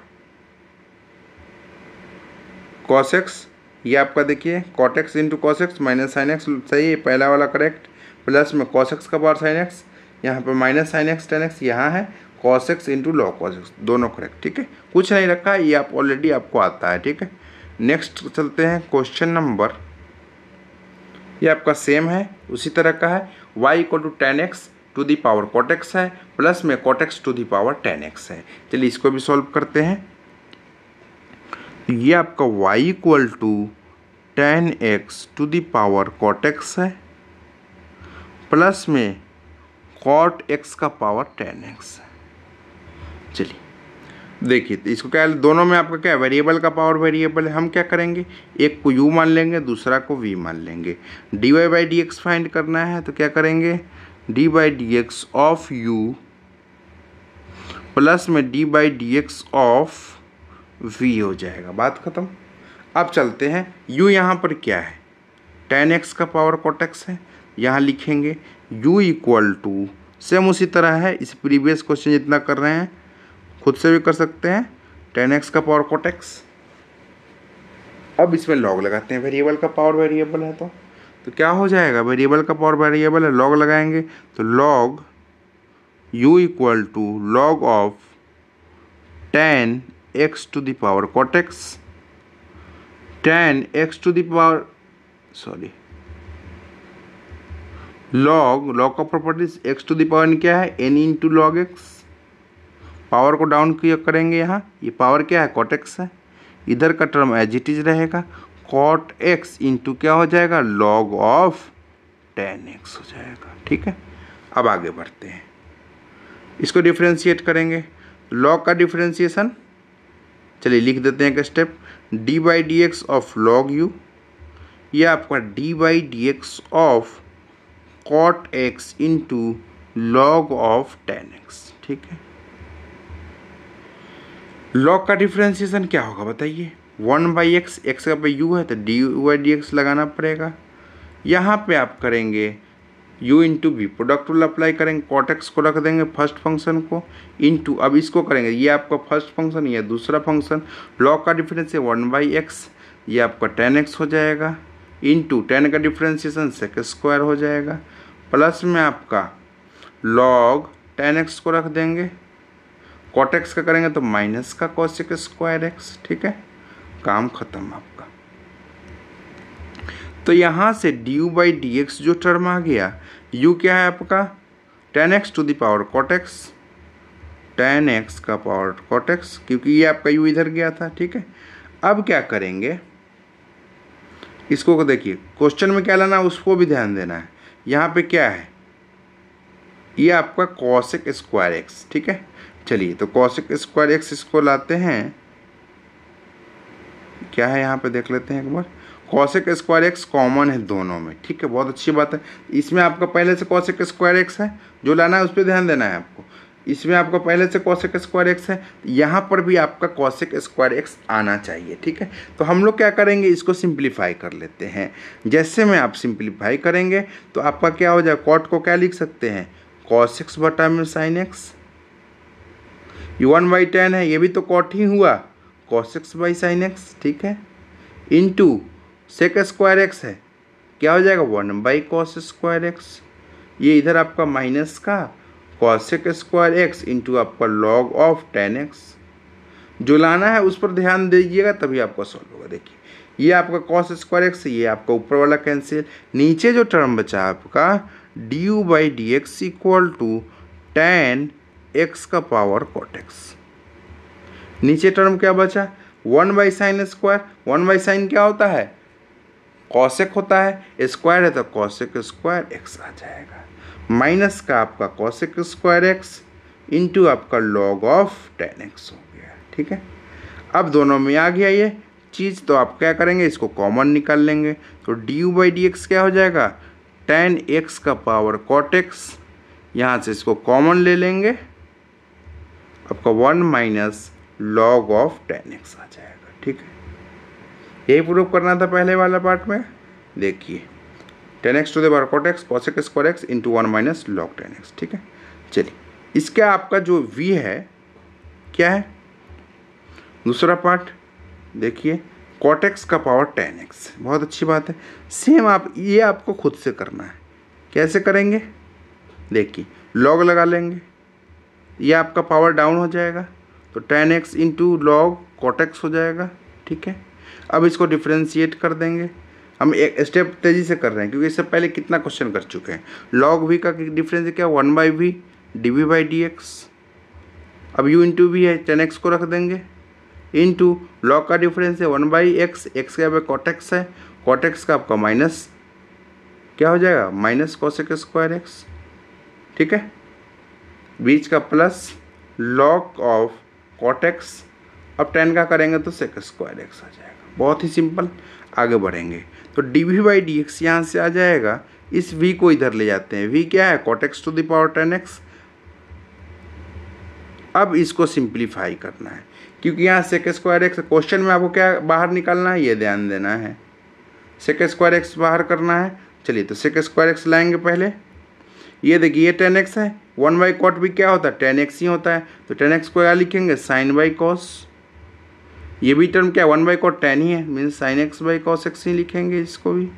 cos x, ये आपका देखिए cot x into cos x minus sine x, सही है पहला वाला करेक्ट, प्लस में कॉस एक्स का पावर साइन एक्स, यहाँ पर minus sine x tan x, यहाँ है cos x into log cos x, दोनों करेक्ट। ठीक है, कुछ नहीं रखा है, ये आप ऑलरेडी आपको आता है। ठीक है, नेक्स्ट चलते हैं क्वेश्चन नंबर, ये आपका सेम है उसी तरह का है, y equal to tan x to the power cot x है, प्लस में cot x to the power tan x है। चलिए इसको भी सॉल्व करते हैं। ये आपका y equal to tan x to the power cot x है, प्लस में कॉट एक्स का पावर टेन एक्स है। चलिए देखिए तो इसको क्या, दोनों में आपका क्या वेरिएबल का पावर वेरिएबल है, हम क्या करेंगे एक को u मान लेंगे दूसरा को v मान लेंगे। dy/dx फाइंड करना है तो क्या करेंगे, dy/dx ऑफ u प्लस में dy/dx ऑफ v हो जाएगा, बात खत्म। अब चलते हैं u यहाँ पर क्या है, tan x का पावर cot x है, यहाँ लिखेंगे u इक्वल टू सेम उसी तरह है, इस प्रीवियस क्वेश्चन जितना कर रहे हैं खुद से भी कर सकते हैं, tan x का पावर cot x। अब इसमें log लगाते हैं, वेरिएबल का पावर वेरिएबल है तो क्या हो जाएगा, वेरिएबल का पावर वेरिएबल है, log लगाएंगे तो log u equal to log of tan x to the power cot x, tan x to the power log का properties x to the power क्या है n into log x, power को डाउन किया करेंगे, यहाँ ये पावर क्या है cot x है, इधर का टर्म एज इट इज रहेगा, cot x इंटू क्या हो जाएगा log ऑफ tan x हो जाएगा। ठीक है, अब आगे बढ़ते हैं, इसको डिफ्रेंशिएट करेंगे, log का डिफ्रेंशिएशन चलिए लिख देते हैं एक step, dy/dx of log u, ये आपका dy/dx of cot x into log of tan x। ठीक है, log का डिफ्रेंशिएशन क्या होगा बताइए, 1/x, x का पे u है तो dy/dx लगाना पड़ेगा। यहाँ पे आप करेंगे u into v, product rule apply करेंगे, cot x को रख देंगे फर्स्ट फंक्शन को, इंटू अब इसको करेंगे, ये आपका फर्स्ट फंक्शन ये दूसरा फंक्शन, log का डिफरेंस है 1/x, ये आपका tan x हो जाएगा, इंटू tan का डिफ्रेंशिएशन sec स्क्वायर हो जाएगा, प्लस में आपका log tan x को रख देंगे, cot x का करेंगे तो माइनस का cosec स्क्वायर x। ठीक है, काम खत्म आपका। तो यहाँ से du/dx जो टर्म आ गया, u क्या है आपका tan x to the power cot x, tan x का पावर cot x, क्योंकि ये आपका u इधर गया था। ठीक है, अब क्या करेंगे, इसको देखिए क्वेश्चन में क्या लाना है उसको भी ध्यान देना है। यहाँ पे क्या है, ये आपका cosec स्क्वायर x। ठीक है, चलिए तो cosec स्क्वायर x इसको लाते हैं, क्या है यहाँ पे देख लेते हैं एक बार, cosec स्क्वायर x कॉमन है दोनों में। ठीक है, बहुत अच्छी बात है, इसमें आपका पहले से cosec स्क्वायर x है, जो लाना है उस पर ध्यान देना है आपको। इसमें आपका पहले से कॉसेक स्क्वायर एक्स है, यहाँ पर भी आपका कॉसेक स्क्वायर एक्स आना चाहिए, ठीक है। तो हम लोग क्या करेंगे, इसको सिंप्लीफाई कर लेते हैं। जैसे में आप सिंप्लीफाई करेंगे तो आपका क्या हो जाए, कॉट को क्या लिख सकते हैं, कॉस एक्स बटा में साइन एक्स। ये 1/10 है, ये भी तो कॉट ही हुआ, cos x by sine x, ठीक है, इंटू सेक स्क्वायर एक्स है, क्या हो जाएगा 1/कॉस स्क्वायर एक्स। ये इधर आपका माइनस का कॉसेक स्क्वायर एक्स इंटू आपका लॉग ऑफ 10x। जो लाना है उस पर ध्यान दीजिएगा तभी आपका सॉल्व होगा। देखिए ये आपका कॉस स्क्वायर एक्स, ये आपका ऊपर वाला कैंसिल, नीचे जो टर्म बचा आपका du/dx equal to tan x का पावर cot x। नीचे टर्म क्या बचा, 1/sin स्क्वायर, 1/sin क्या होता है, कॉसेक होता है, स्क्वायर है तो कॉसेक स्क्वायर एक्स आ जाएगा, माइनस का आपका कॉसेक स्क्वायर एक्स इंटू आपका लॉग ऑफ 10x हो गया, ठीक है। अब दोनों में आ गया ये चीज़, तो आप क्या करेंगे, इसको कॉमन निकाल लेंगे, तो du/dx क्या हो जाएगा, tan x का पावर cot x, यहाँ से इसको कॉमन ले लेंगे, आपका 1 माइनस लॉग ऑफ 10x आ जाएगा, ठीक है। यही प्रूव करना था पहले वाला पार्ट में। देखिए 10x to the power cot x cosec square x into 1 minus log 10x, ठीक है। चलिए इसका आपका जो v है क्या है, दूसरा पार्ट देखिए cot x का पावर 10x, बहुत अच्छी बात है। सेम आप ये आपको खुद से करना है, कैसे करेंगे, देखिए लॉग लगा लेंगे, ये आपका पावर डाउन हो जाएगा तो 10x into log cot x हो जाएगा, ठीक है। अब इसको डिफ्रेंशिएट कर देंगे, हम एक स्टेप तेज़ी से कर रहे हैं क्योंकि इससे पहले कितना क्वेश्चन कर चुके हैं। लॉग v का डिफरेंस क्या, 1/v dv/dx। अब u इंटू वी है, 10x को रख देंगे, इंटू लॉग का डिफरेंस है 1/x, x क्या है cot x है, cot x का आपका माइनस क्या हो जाएगा, माइनस कॉसेक स्क्वायर एक्स, ठीक है, बीच का plus log of cot x। अब 10 का करेंगे तो सेक स्क्वायर एक्स आ जाएगा, बहुत ही सिंपल। आगे बढ़ेंगे तो dv/dx यहाँ से आ जाएगा, इस v को इधर ले जाते हैं, v क्या है cot x to the power 10x। अब इसको सिंप्लीफाई करना है क्योंकि यहाँ सेक स्क्वायर एक्स, क्वेश्चन में आपको क्या बाहर निकालना है, ये ध्यान देना है, सेक स्क्वायर एक्स बाहर करना है। चलिए तो सेक स्क्वायर एक्स लाएंगे पहले, ये देखिए ये 10x है, 1/cot भी क्या होता है 10x ही होता है, तो 10x को क्या लिखेंगे sin/cos, ये भी टर्म क्या 1/cot 10 ही है, मीन्स sin x/cos x ही लिखेंगे इसको भी,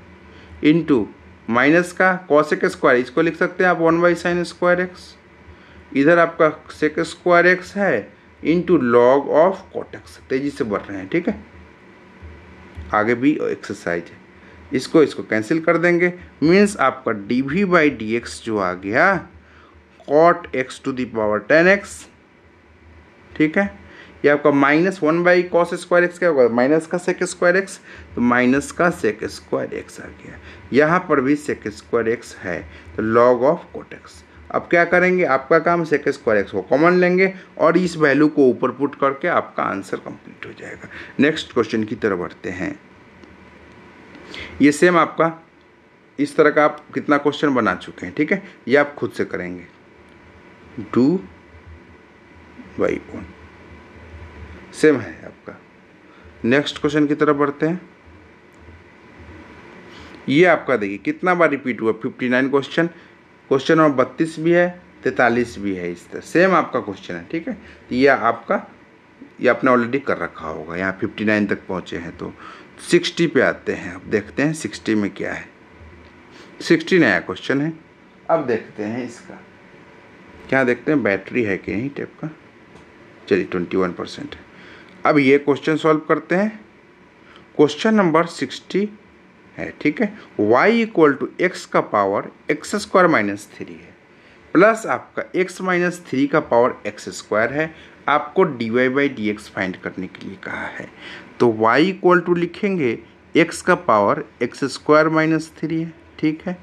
इंटू माइनस का cosec स्क्वायर, इसको लिख सकते हैं आप 1/sin स्क्वायर x, इधर आपका sec स्क्वायर x है into log of cot x। तेजी से बढ़ रहे हैं, ठीक है, आगे भी एक्सरसाइज है, इसको कैंसिल कर देंगे, मीन्स आपका dv/dx जो आ गया cot x to the power 10x, ठीक है। ये आपका माइनस 1/cos स्क्वायर एक्स क्या होगा, माइनस का सेक स्क्वायर एक्स, तो माइनस का सेक स्क्वायर एक्स आ गया, यहाँ पर भी सेक स्क्वायर एक्स है तो लॉग ऑफ cot x। अब क्या करेंगे, आपका काम सेक स्क्वायर एक्स को कॉमन लेंगे और इस वैल्यू को ऊपर पुट करके आपका आंसर कंप्लीट हो जाएगा। नेक्स्ट क्वेश्चन की तरफ बढ़ते हैं। ये सेम आपका इस तरह का आप कितना क्वेश्चन बना चुके हैं, ठीक है, ये आप खुद से करेंगे, 2/1 सेम है आपका। नेक्स्ट क्वेश्चन की तरफ बढ़ते हैं। ये आपका देखिए कितना बार रिपीट हुआ, 59 क्वेश्चन, क्वेश्चन नंबर 32 भी है, 43 भी है, इस तरह सेम आपका क्वेश्चन है, ठीक है। तो ये आपका ये आपने ऑलरेडी कर रखा होगा, यहाँ 59 तक पहुँचे हैं। तो 60 पे आते हैं, अब देखते हैं 60 में क्या है। 60 नया क्वेश्चन है, अब देखते हैं इसका क्या, देखते हैं बैटरी है कि नहीं टेप का। चलिए 21% है। अब ये क्वेश्चन सॉल्व करते हैं। क्वेश्चन नंबर 60 है, ठीक है, y इक्वल टू एक्स का पावर एक्स स्क्वायर माइनस 3 है, प्लस आपका x माइनस 3 का पावर एक्स स्क्वायर है। आपको dy/dx फाइंड करने के लिए कहा है, तो y इक्वल टू लिखेंगे x का पावर एक्स स्क्वायर माइनस 3 है, ठीक है,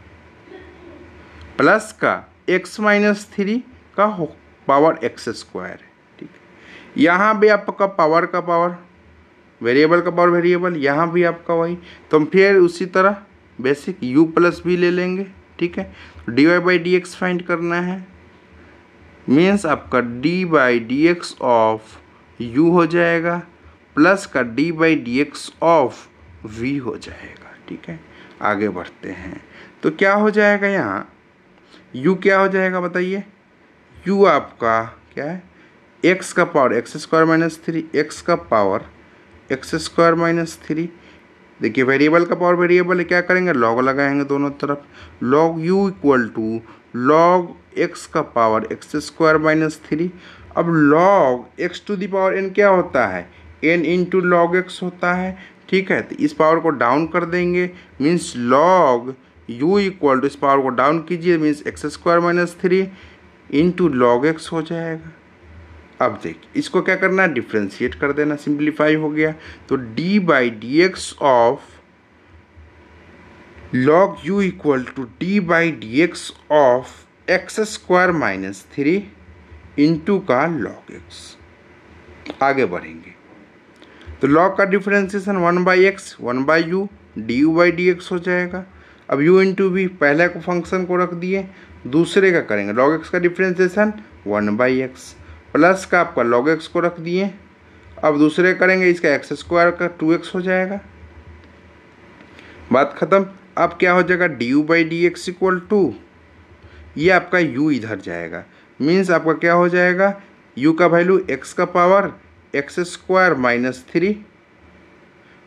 प्लस का x माइनस 3 का पावर एक्स स्क्वायर है, ठीक है। यहाँ भी आपका पावर का पावर, वेरिएबल का पावर वेरिएबल, यहाँ भी आपका वही, तो हम फिर उसी तरह बेसिक u प्लस भी ले लेंगे, ठीक है। dy/dx फाइंड करना है, मीन्स आपका d by d x of u हो जाएगा प्लस का d by d x of v हो जाएगा। ठीक है, आगे बढ़ते हैं। तो क्या हो जाएगा यहाँ, u क्या हो जाएगा बताइए, u आपका क्या है, x का power x square minus three, x का power x square minus three. देखिए वेरिएबल का पावर वेरिएबल है, क्या करेंगे लॉग लगाएंगे दोनों तरफ, log u equal to log x का power x square minus three. अब log x to the power n क्या होता है, n इंटू लॉग x होता है। ठीक है, तो इस पावर को डाउन कर देंगे, means log u equal to, इस पावर को डाउन कीजिए, means x square minus three into log x हो जाएगा। अब देखिए इसको क्या करना है, डिफ्रेंशिएट कर देना, सिंप्लीफाई हो गया। तो d by d x of log u equal to d by d x of x square minus three into का लॉग एक्स। आगे बढ़ेंगे तो लॉग का differentiation 1/x 1/u d u by d x हो जाएगा। अब u इंटू वी, पहले को फंक्शन को रख दिए, दूसरे का करेंगे लॉग एक्स का डिफ्रेंसिएशन 1/x प्लस का आपका लॉग एक्स को रख दिए। अब दूसरे करेंगे इसका एक्स स्क्वायर का 2x हो जाएगा, बात खत्म। अब क्या हो जाएगा, d u by d x equal to, ये आपका u इधर जाएगा, मीन्स आपका क्या हो जाएगा, u का वैल्यू x का power x square minus three.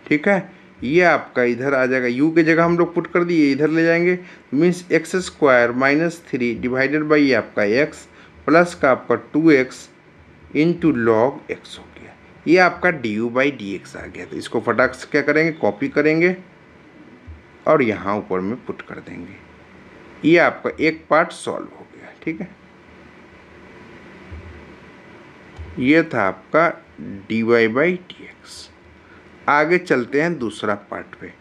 ठीक है, ये आपका इधर आ जाएगा, u की जगह हम लोग पुट कर दिए, इधर ले जाएंगे, means x square minus three divided by ये आपका x प्लस का आपका 2x इंटू लॉग एक्स हो गया। ये आपका d u by d x आ गया। तो इसको फटाक से क्या करेंगे, कॉपी करेंगे और यहाँ ऊपर में पुट कर देंगे। ये आपका एक पार्ट सॉल्व हो गया। ठीक है, ये था आपका d y by d x. आगे चलते हैं दूसरा पार्ट पे।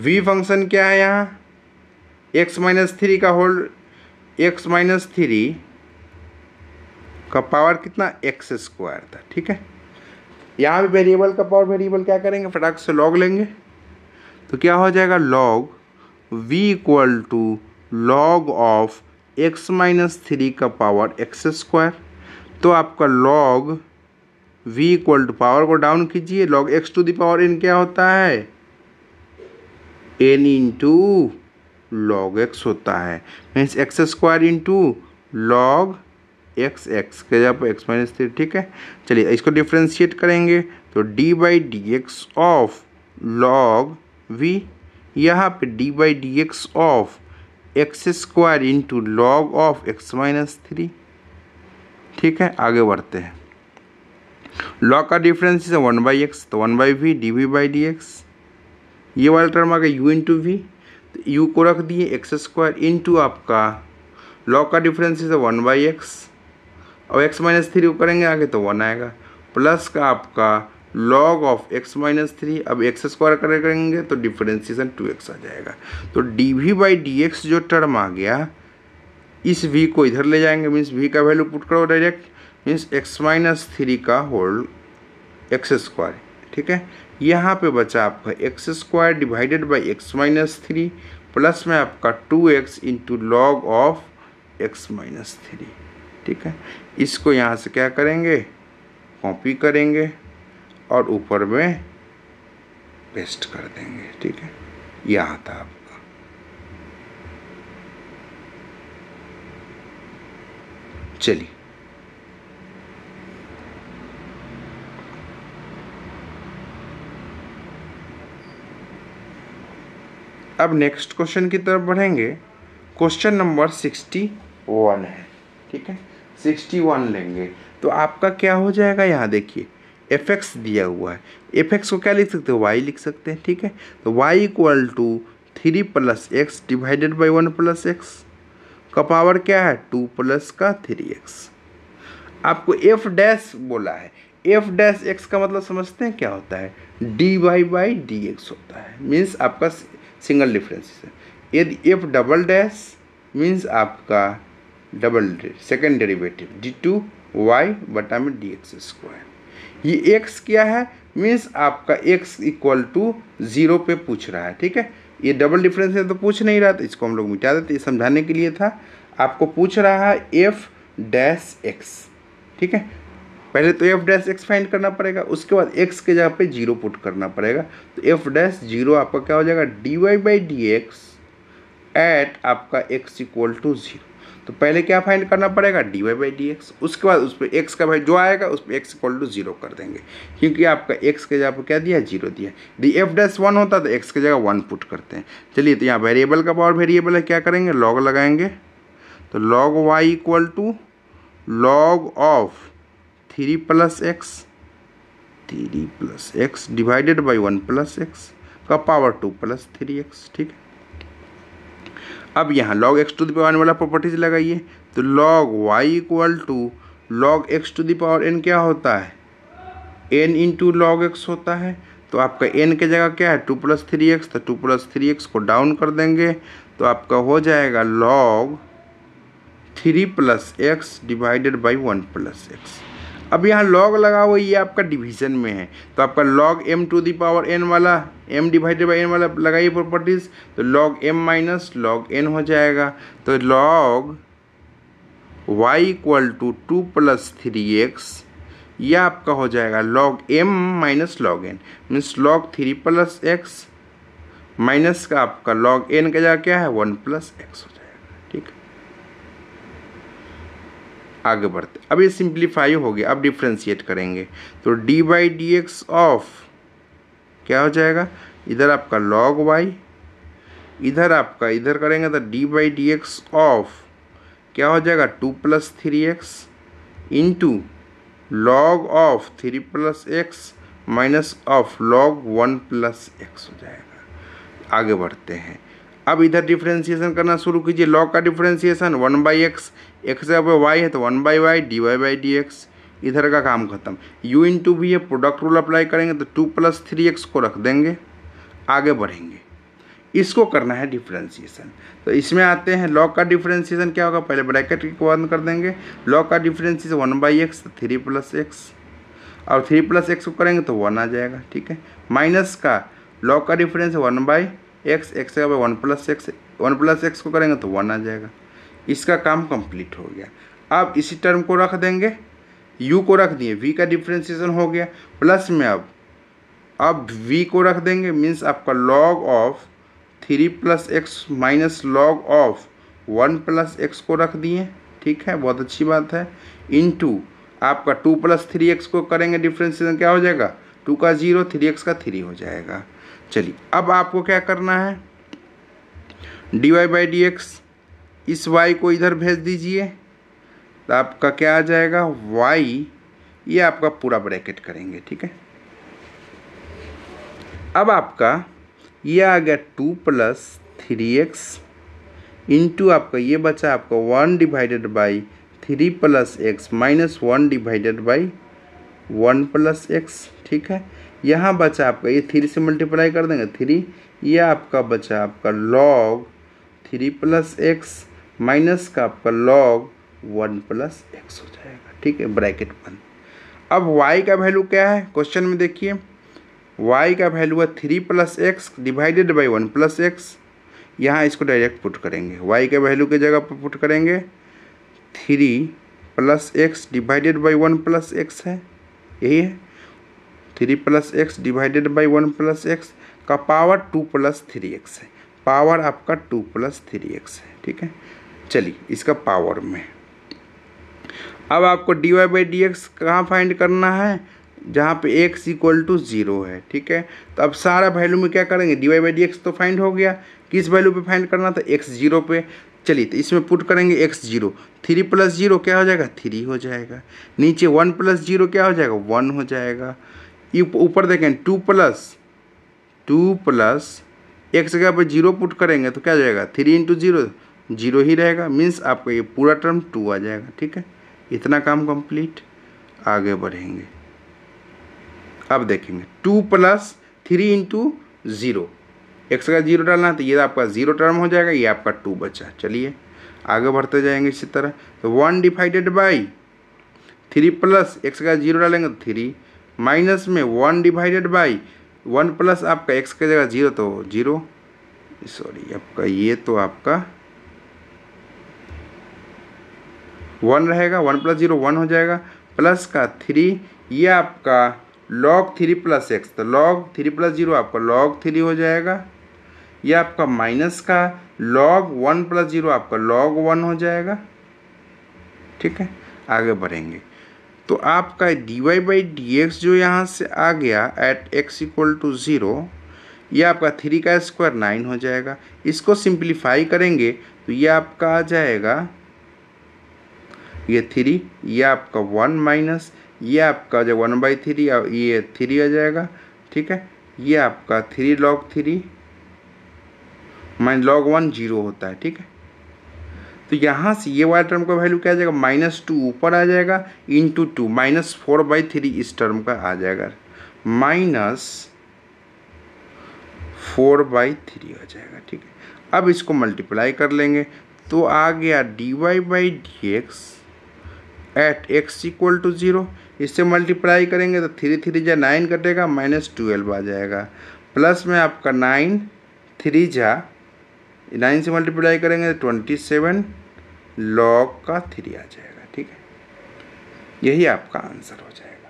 v फंक्शन क्या है यहाँ, x माइनस थ्री का होल, x माइनस थ्री का पावर कितना एक्स स्क्वायर था। ठीक है, यहाँ भी वेरिएबल का पावर वेरिएबल क्या करेंगे, फटाक से लॉग लेंगे। तो क्या हो जाएगा, log v equal to log of x minus three का पावर एक्स स्क्वायर। तो आपका log v equal to, power को डाउन कीजिए, log x to the power n क्या होता है, n इंटू लॉग x होता है, means x square into log x, x के जगह पर एक्स माइनस थ्री। ठीक है, चलिए इसको डिफ्रेंशिएट करेंगे। तो d by d x of log v, यहाँ पे D by d x of x square into log of x minus three. ठीक है, आगे बढ़ते हैं। लॉग का डिफरेंस है 1/x, तो 1/v d v by d x. ये वाला टर्म आ गया u इंटू वी, तो u को रख दिए एक्स स्क्वायर इंटू आपका लॉग का डिफरेंस है 1/x, और x माइनस थ्री को करेंगे आगे तो 1 आएगा, प्लस का आपका log of x minus three. अब एक्स स्क्वायर करेंगे तो डिफरेंशिएशन 2x आ जाएगा। तो d v by d x जो टर्म आ गया, इस v को इधर ले जाएंगे, मीन्स v का वैल्यू पुट करो direct, means x minus three का होल एक्स स्क्वायर। ठीक है, यहाँ पे बचा आपका x square divided by x minus three plus में आपका 2x into log of x minus three. ठीक है, इसको यहाँ से क्या करेंगे, कॉपी करेंगे और ऊपर में पेस्ट कर देंगे। ठीक है, यहाँ था आपका। चलिए अब नेक्स्ट क्वेश्चन की तरफ बढ़ेंगे। क्वेश्चन नंबर 61 है। ठीक है, 61 लेंगे तो आपका क्या हो जाएगा, यहाँ देखिए एफ एक्स दिया हुआ है, एफ एक्स को क्या लिख सकते हो, वाई लिख सकते हैं। ठीक है, तो y equal to 3 + x divided by 1 + x का पावर क्या है 2 प्लस का 3x। आपको एफ डैश बोला है, एफ डैश एक्स का मतलब समझते हैं क्या होता है, d y by d x होता है, मीन्स आपका सिंगल डिफरेंशिएशन। यदि एफ डबल डैश मीन्स आपका डबल सेकेंड डेरिवेटिव d2y बटा में dx²। ये x क्या है, मीन्स आपका x इक्वल टू 0 पे पूछ रहा है। ठीक है, ये डबल डिफरेंशिएशन तो पूछ नहीं रहा, तो इसको हम लोग मिटा देते, ये समझाने के लिए था। आपको पूछ रहा है f डैश एक्स। ठीक है, पहले तो एफ डैश एक्स फाइंड करना पड़ेगा, उसके बाद एक्स के जगह पे जीरो पुट करना पड़ेगा। तो एफ डैश जीरो आपका क्या हो जाएगा, d y by d x at आपका एक्स इक्वल टू जीरो। तो पहले क्या फाइंड करना पड़ेगा, d y by d x, उसके बाद उस पर एक्स का भाई जो आएगा उस पर एक्स इक्वल टू जीरो कर देंगे, क्योंकि आपका एक्स के जगह पर क्या दिया, जीरो दिया। दी एफ डैश वन होता तो एक्स की जगह वन पुट करते हैं। चलिए, तो यहाँ वेरिएबल का पावर वेरिएबल है, क्या करेंगे, लॉग लगाएंगे। तो log y equal to log of 3 plus x divided by 1 plus x का पावर 2 प्लस 3x। ठीक है, अब यहाँ log x to the power n वाला प्रॉपर्टीज लगाइए। तो log y equal to log x to the power n क्या होता है, n इंटू लॉग एक्स होता है। तो आपका n के जगह क्या है, 2 प्लस 3x, तो 2 प्लस 3x को डाउन कर देंगे तो आपका हो जाएगा log 3 plus x divided by 1 plus x. अब यहाँ log लगा हुआ, ये आपका डिवीजन में है, तो आपका log m to the power n वाला, m डिवाइडेड बाई n वाला लगाइए प्रॉपर्टीज। तो log m minus log n हो जाएगा। तो log y equal to 2 plus 3x, यह आपका हो जाएगा log m minus log n, means log 3 plus x minus का आपका log n का जगह क्या है, 1 प्लस एक्स हो जाएगा। ठीक है, आगे बढ़ते, अब ये सिंप्लीफाई हो गया, अब डिफ्रेंशिएट करेंगे। तो d by d x of क्या हो जाएगा, इधर आपका log y, इधर आपका इधर करेंगे तो d by d x of क्या हो जाएगा, 2 plus 3x into log of 3 plus x minus of log 1 plus x हो जाएगा। आगे बढ़ते हैं, अब इधर डिफ्रेंशिएशन करना शुरू कीजिए। log का डिफ्रेंशिएशन 1 बाई एक्स, एक्स जगह पे y है तो 1 by y d y by d x, इधर का काम खत्म। u इंटू भी है, प्रोडक्ट रूल अप्लाई करेंगे तो 2 प्लस 3x को रख देंगे। आगे बढ़ेंगे, इसको करना है डिफ्रेंशिएशन। तो इसमें आते हैं, log का डिफ्रेंशिएशन क्या होगा, पहले ब्रैकेट को बंद कर देंगे। log का डिफ्रेंशिएशन 1 बाई एक्स तो 3 प्लस एक्स, और 3 प्लस एक्स को करेंगे तो 1 आ जाएगा। ठीक है, माइनस का log का डिफरेंस 1 बाई एक्स, एक्स का 1 प्लस एक्स, 1 प्लस एक्स को करेंगे तो 1 आ जाएगा। इसका काम कंप्लीट हो गया। अब इसी टर्म को रख देंगे, u को रख दिए, v का डिफ्रेंशिएशन हो गया, प्लस में अब v को रख देंगे, मीन्स आपका log of 3 plus x minus log of 1 plus x को रख दिए। ठीक है, बहुत अच्छी बात है। इनटू आपका 2 प्लस 3x को करेंगे डिफ्रेंशिएशन, क्या हो जाएगा, 2 का 0, 3x का 3 हो जाएगा। चलिए, अब आपको क्या करना है, d y by d x, इस y को इधर भेज दीजिए तो आपका क्या आ जाएगा, y, ये आपका पूरा ब्रैकेट करेंगे। ठीक है, अब आपका ये आ गया 2 प्लस 3x इंटू आपका ये बचा आपका 1 divided by 3 plus x minus 1 divided by 1 plus x. ठीक है, यहाँ बचा आपका ये 3 से मल्टीप्लाई कर देंगे 3, ये आपका बचा आपका log 3 प्लस एक्स माइनस का आपका log 1 प्लस एक्स हो जाएगा। ठीक है, ब्रैकेट बंद। अब y का वैल्यू क्या है, क्वेश्चन में देखिए, y का वैल्यू है 3 plus x divided by 1 plus x. यहाँ इसको डायरेक्ट पुट करेंगे, y के वैल्यू के जगह पर पुट करेंगे 3 plus x divided by 1 plus x है, यही है 3 plus x divided by 1 plus x का पावर 2 प्लस 3x है, पावर आपका 2 प्लस 3x है। ठीक है, चलिए इसका पावर में अब आपको d y by d x कहाँ फाइंड करना है, जहाँ पे x इक्वल टू 0 है। ठीक है, तो अब सारा वैल्यू में क्या करेंगे, d y by d x तो फाइंड हो गया, किस वैल्यू पे फाइंड करना था, x 0 पे। चलिए, तो इसमें पुट करेंगे x 0, 3 प्लस 0 क्या हो जाएगा, 3 हो जाएगा, नीचे 1 प्लस 0 क्या हो जाएगा, 1 हो जाएगा। ऊपर देखें 2 प्लस एक्स जगह पर 0 पुट करेंगे तो क्या हो जाएगा, 3 इंटू 0, 0 ही रहेगा, मीन्स आपका ये पूरा टर्म 2 आ जाएगा। ठीक है, इतना काम कंप्लीट। आगे बढ़ेंगे, अब देखेंगे 2 प्लस 3 इंटू 0, एक्स का 0 डालना है तो ये आपका 0 टर्म हो जाएगा, ये आपका 2 बचा। चलिए आगे बढ़ते जाएंगे इसी तरह। तो 1 डिवाइडेड बाई 3 प्लस एक्स का 0 डालेंगे तो 3, माइनस में 1 डिवाइडेड बाई 1 प्लस आपका एक्स की जगह 0 तो 0, सॉरी आपका ये तो आपका 1 रहेगा, 1 + 0 1 हो जाएगा, प्लस का 3, ये आपका log 3 + x, तो log 3 + 0 आपका log 3 हो जाएगा। ये आपका माइनस का log 1 + 0 आपका log 1 हो जाएगा। ठीक है, आगे बढ़ेंगे तो आपका dy/dx जो यहाँ से आ गया एट x = 0, ये आपका 3 का स्क्वायर 9 हो जाएगा। इसको सिंप्लीफाई करेंगे तो ये आपका आ जाएगा, ये 3, ये आपका 1 माइनस, ये आपका जो 1/3 ये 3 आ जाएगा। ठीक है, ये आपका 3 log 3 log 1 0 होता है। ठीक है, तो यहाँ से ये वाला टर्म का वैल्यू क्या आ जाएगा, -2 ऊपर आ जाएगा, इंटू 2 -4/3 इस टर्म का आ जाएगा, -4/3 आ जाएगा। ठीक है, अब इसको मल्टीप्लाई कर लेंगे तो आ गया dy/dx एट x = 0। इससे मल्टीप्लाई करेंगे तो 3 3 जा 9 कटेगा, -12 आ जाएगा, प्लस में आपका 9 3 जा 9 से मल्टीप्लाई करेंगे तो 27 log 3 आ जाएगा। ठीक है, यही आपका आंसर हो जाएगा।